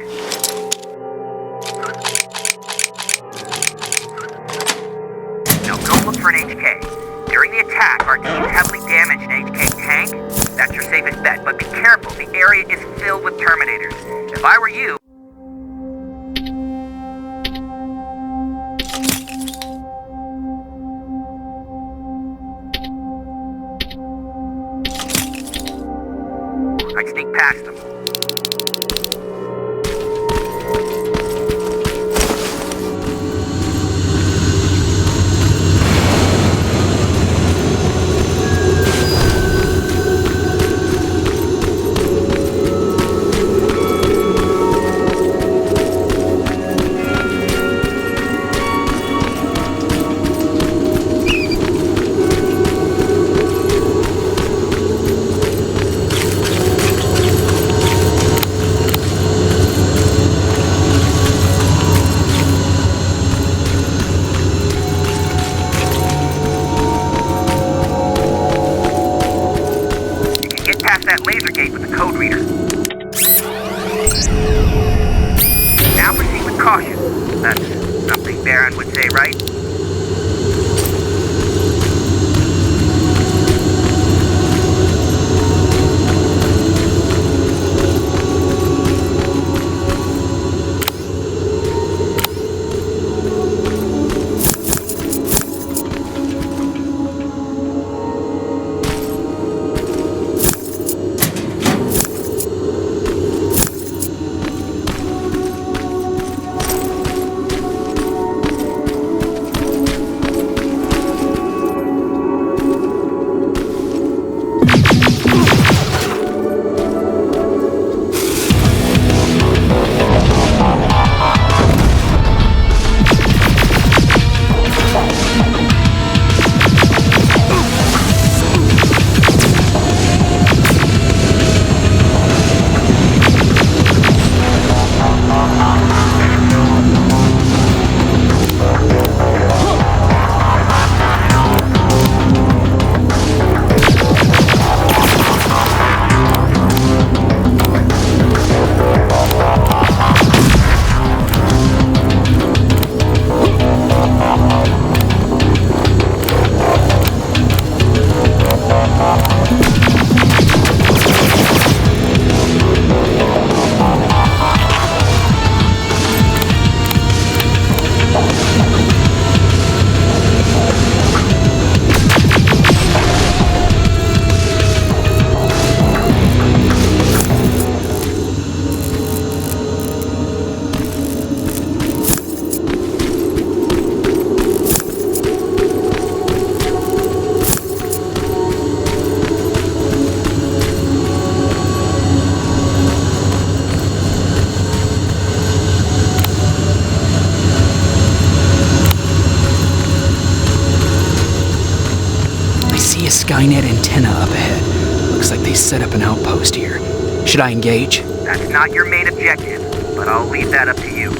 Now go look for an HK. During the attack, our team heavily damaged an HK tank. That's your safest bet, but be careful. The area is filled with Terminators. If I were you... I'd sneak past them. That laser gate with the code reader. Now proceed with caution. That's something Baron would say, right? Skynet antenna up ahead. Looks like they set up an outpost here. Should I engage? That's not your main objective, but I'll leave that up to you.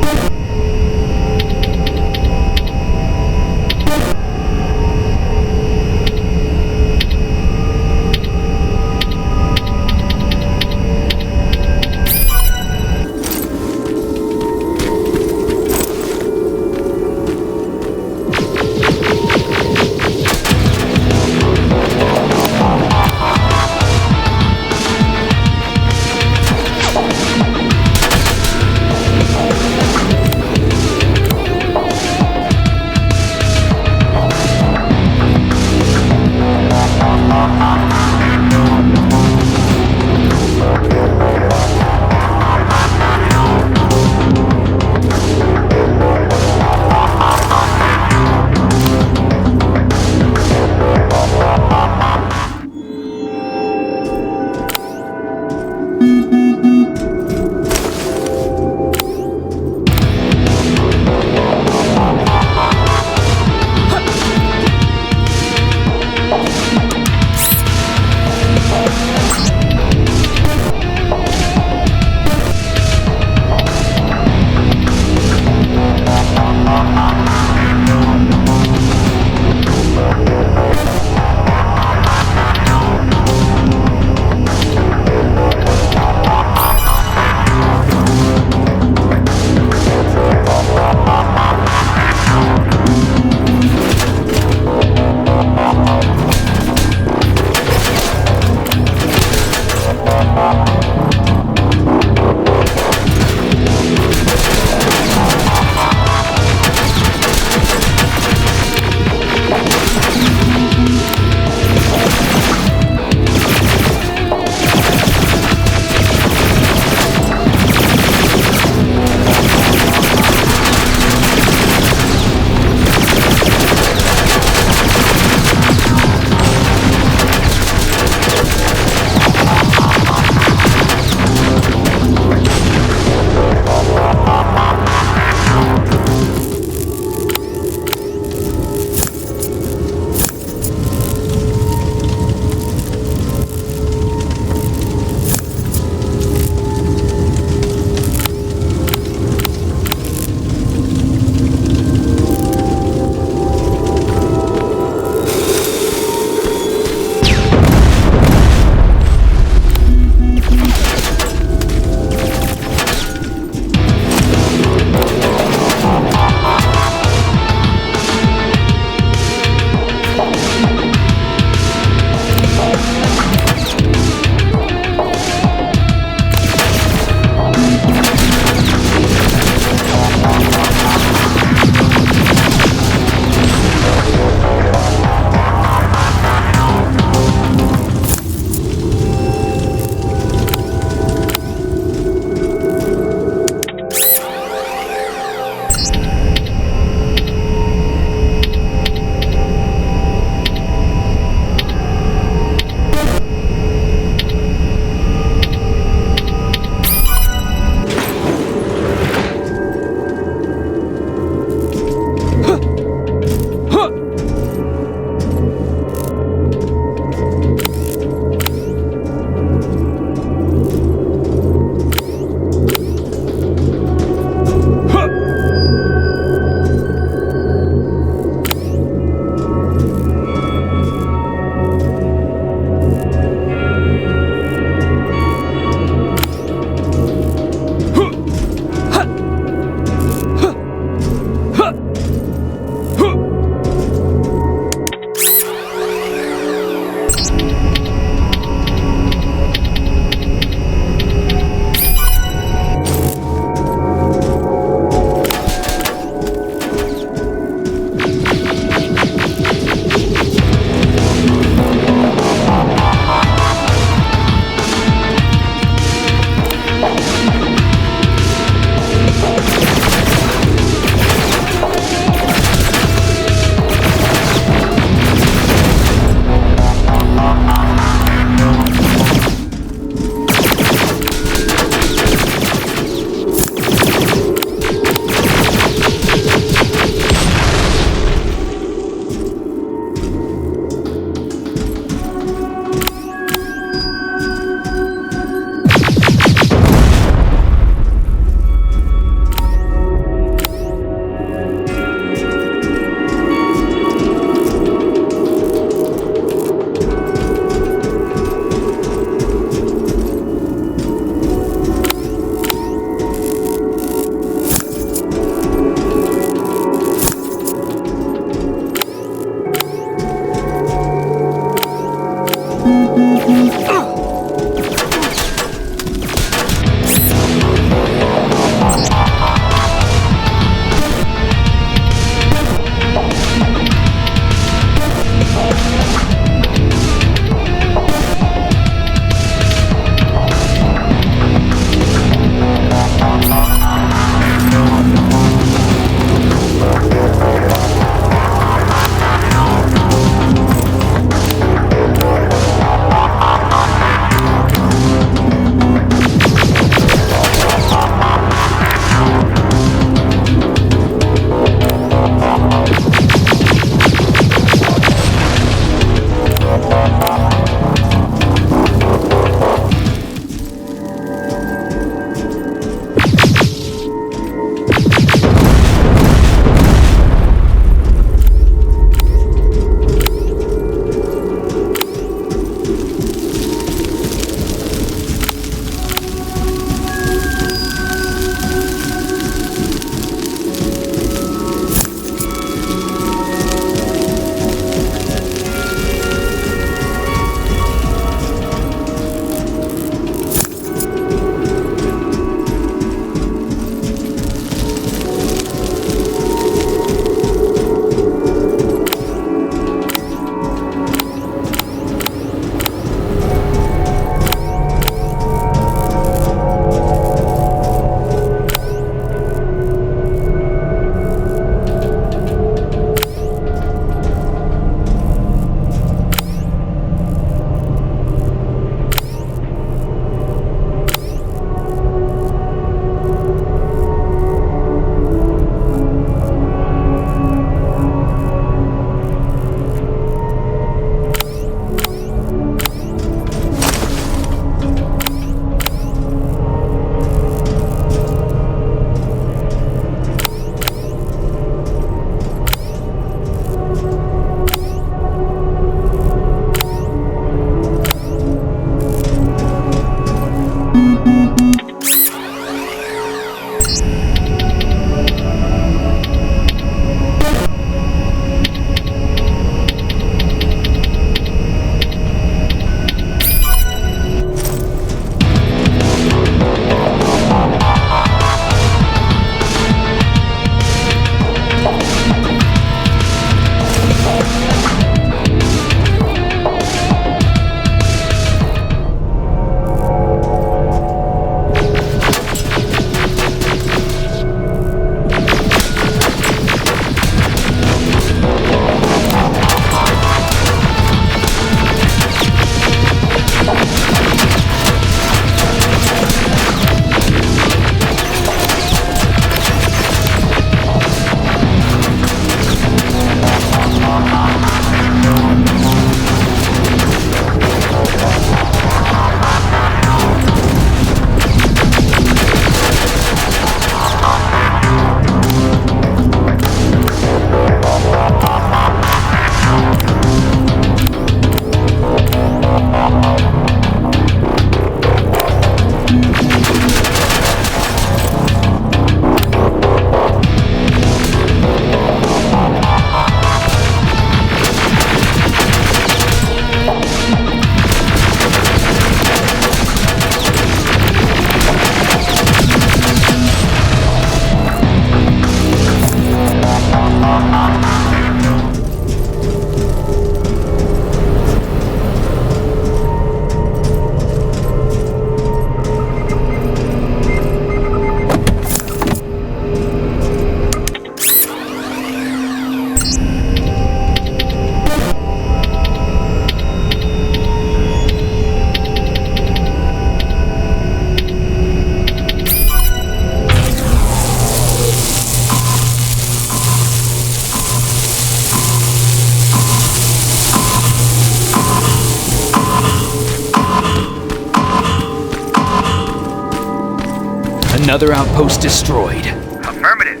Another outpost destroyed. Affirmative.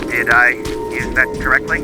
Did I use that correctly?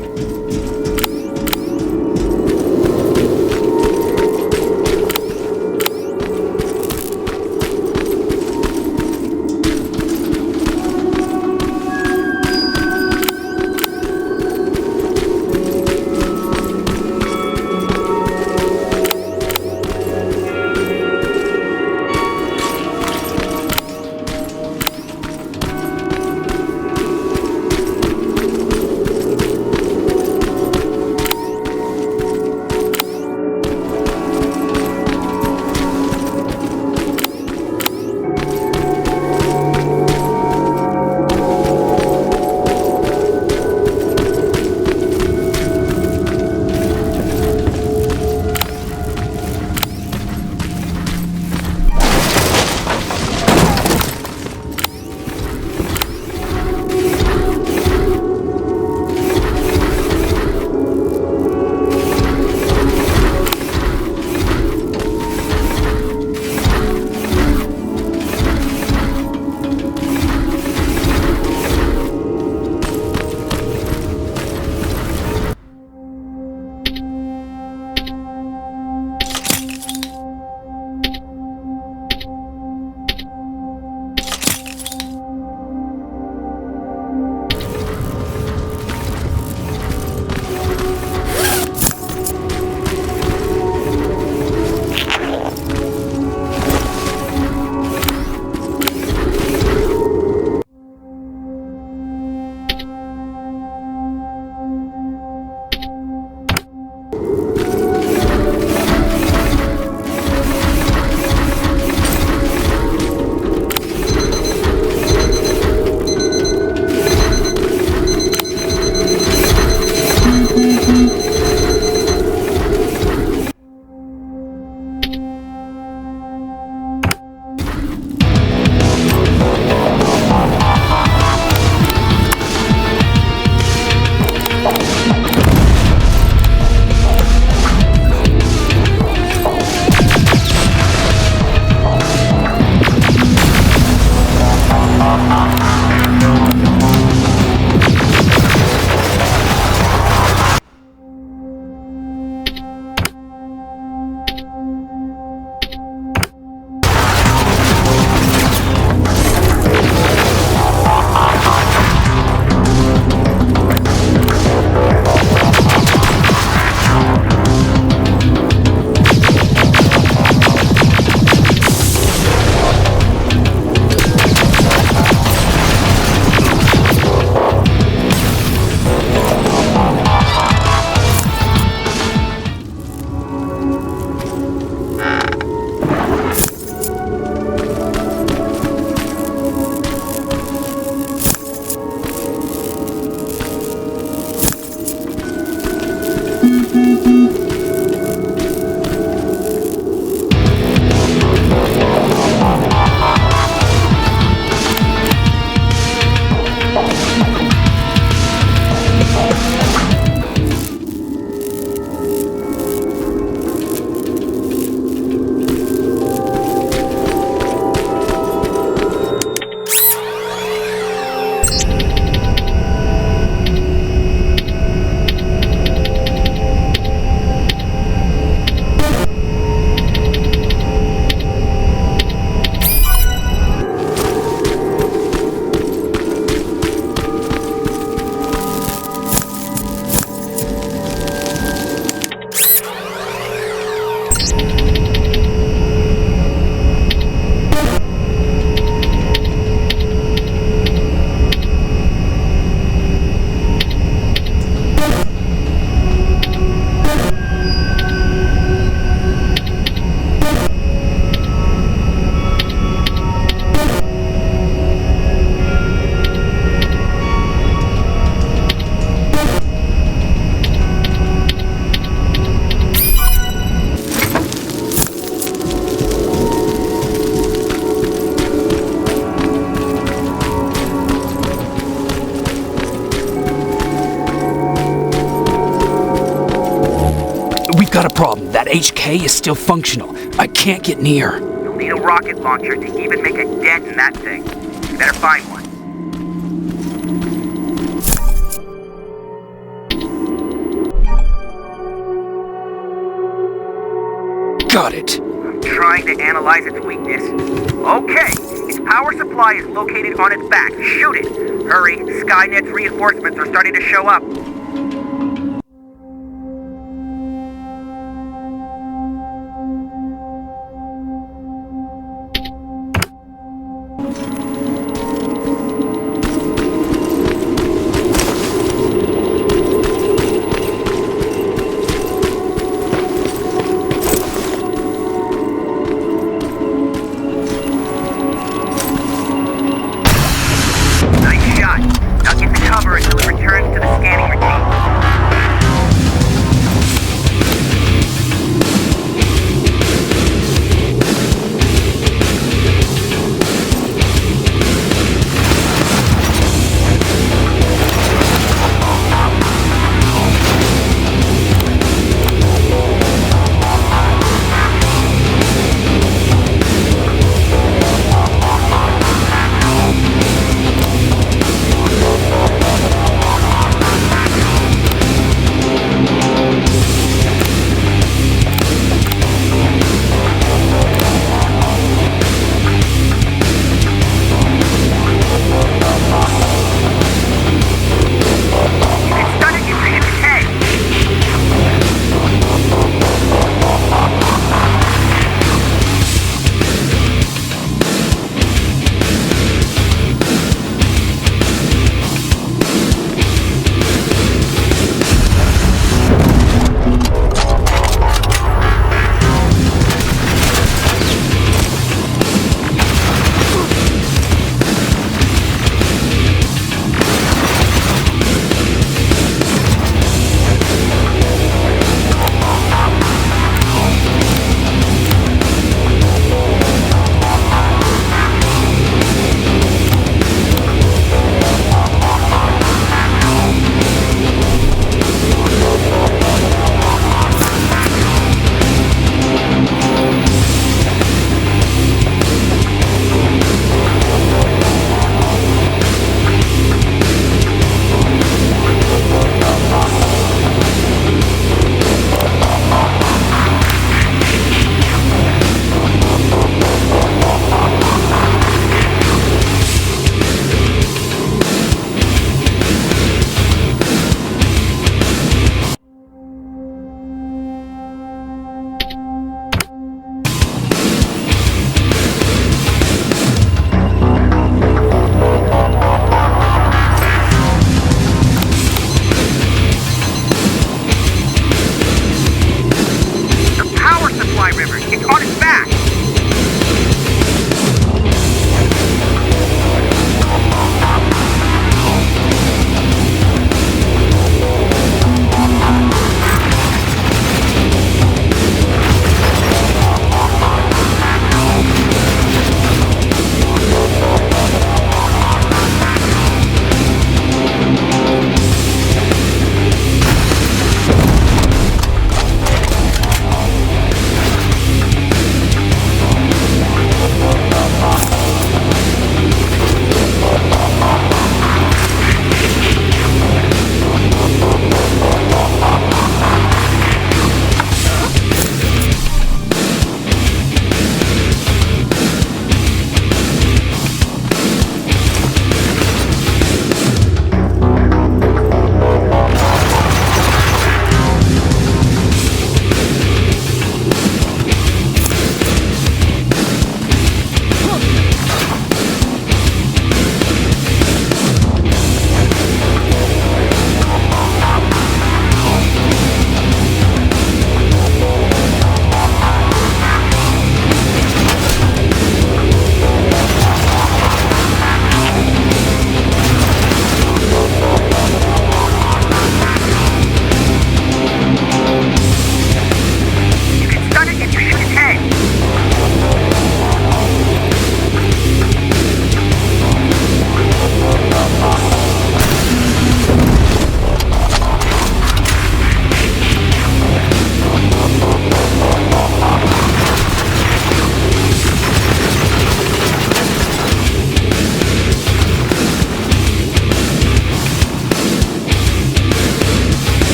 Got a problem. That HK is still functional. I can't get near. You'll need a rocket launcher to even make a dent in that thing. Better find one. Got it. I'm trying to analyze its weakness. Okay, its power supply is located on its back. Shoot it! Hurry, Skynet's reinforcements are starting to show up. Nice shot. Now get to cover until it returns to the scanning routine.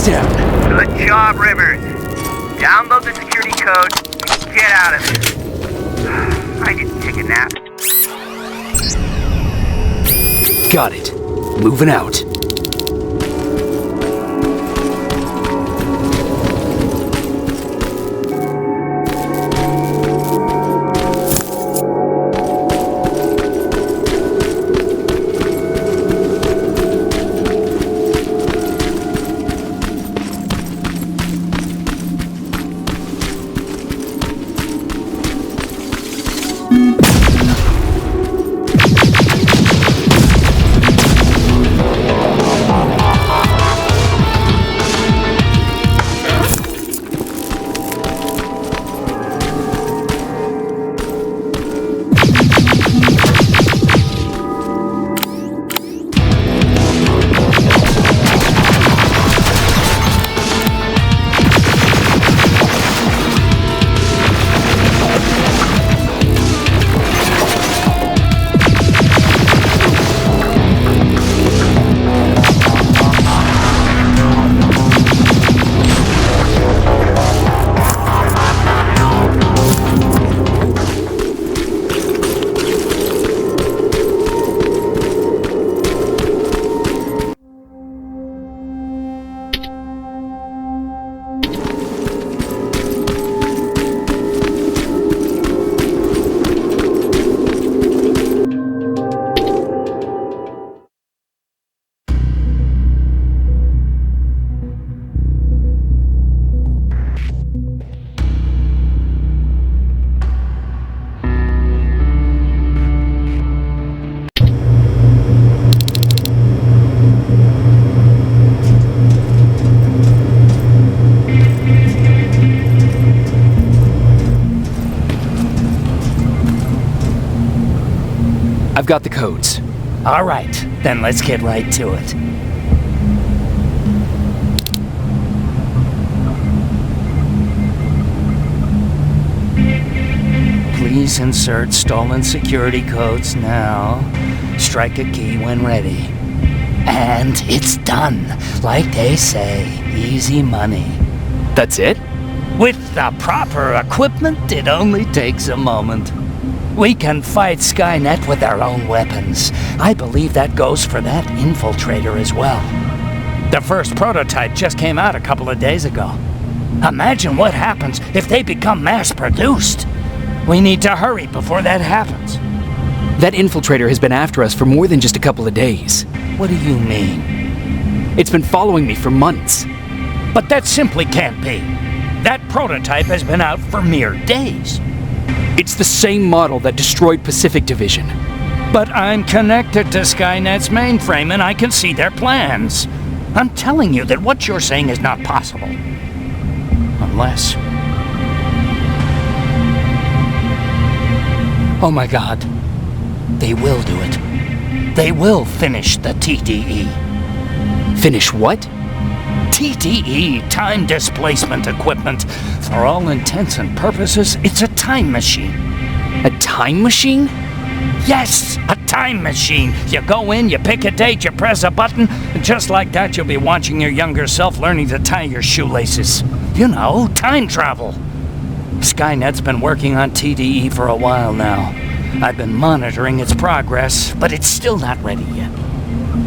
down. Good job, Rivers. Download the security code and get out of here. I didn't take a nap. Got it. Moving out. I've got the codes. All right, then let's get right to it. Please insert stolen security codes now. Strike a key when ready. And it's done. Like they say, easy money. That's it? With the proper equipment, it only takes a moment. We can fight Skynet with our own weapons. I believe that goes for that infiltrator as well. The first prototype just came out a couple of days ago. Imagine what happens if they become mass-produced. We need to hurry before that happens. That infiltrator has been after us for more than just a couple of days. What do you mean? It's been following me for months. But that simply can't be. That prototype has been out for mere days. It's the same model that destroyed Pacific Division. But I'm connected to Skynet's mainframe and I can see their plans. I'm telling you that what you're saying is not possible. Unless... Oh my God. They will do it. They will finish the TDE. Finish what? TDE, time displacement equipment. For all intents and purposes, it's a time machine. A time machine? Yes, a time machine. You go in, you pick a date, you press a button, and just like that you'll be watching your younger self learning to tie your shoelaces. You know, time travel. Skynet's been working on TDE for a while now. I've been monitoring its progress, but it's still not ready yet.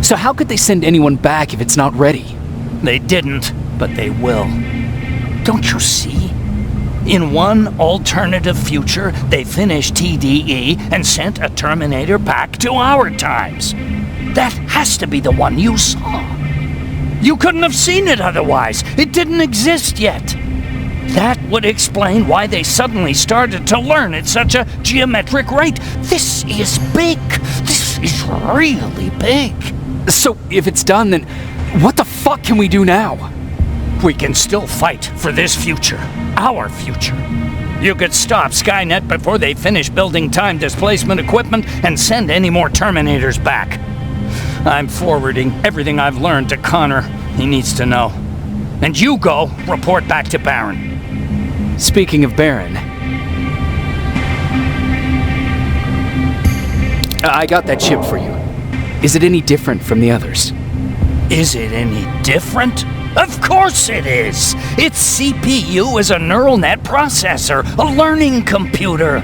So how could they send anyone back if it's not ready? They didn't, but they will. Don't you see? In one alternative future, they finished TDE and sent a Terminator back to our times. That has to be the one you saw. You couldn't have seen it otherwise. It didn't exist yet. That would explain why they suddenly started to learn at such a geometric rate. This is big. This is really big. So if it's done, then what the fuck can we do now? We can still fight for this future. Our future. You could stop Skynet before they finish building time displacement equipment and send any more Terminators back. I'm forwarding everything I've learned to Connor. He needs to know. And you go report back to Baron. Speaking of Baron, I got that chip for you. Is it any different from the others? Is it any different? Of course it is! Its CPU is a neural net processor, a learning computer.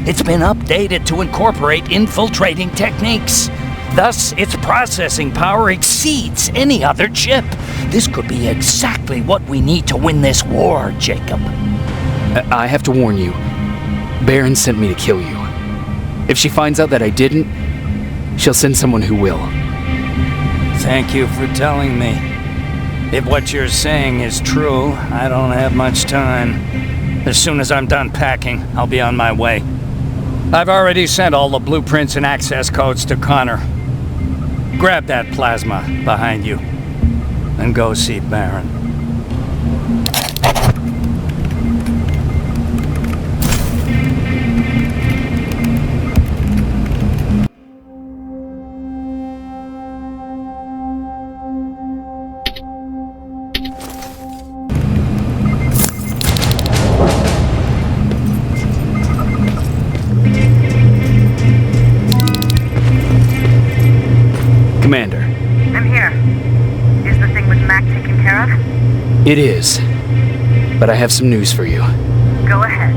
It's been updated to incorporate infiltrating techniques. Thus, its processing power exceeds any other chip. This could be exactly what we need to win this war, Jacob. I have to warn you. Baron sent me to kill you. If she finds out that I didn't, she'll send someone who will. Thank you for telling me. If what you're saying is true, I don't have much time. As soon as I'm done packing, I'll be on my way. I've already sent all the blueprints and access codes to Connor. Grab that plasma behind you, and go see Baron. Commander. I'm here. Is the thing with Mack taken care of? It is. But I have some news for you. Go ahead.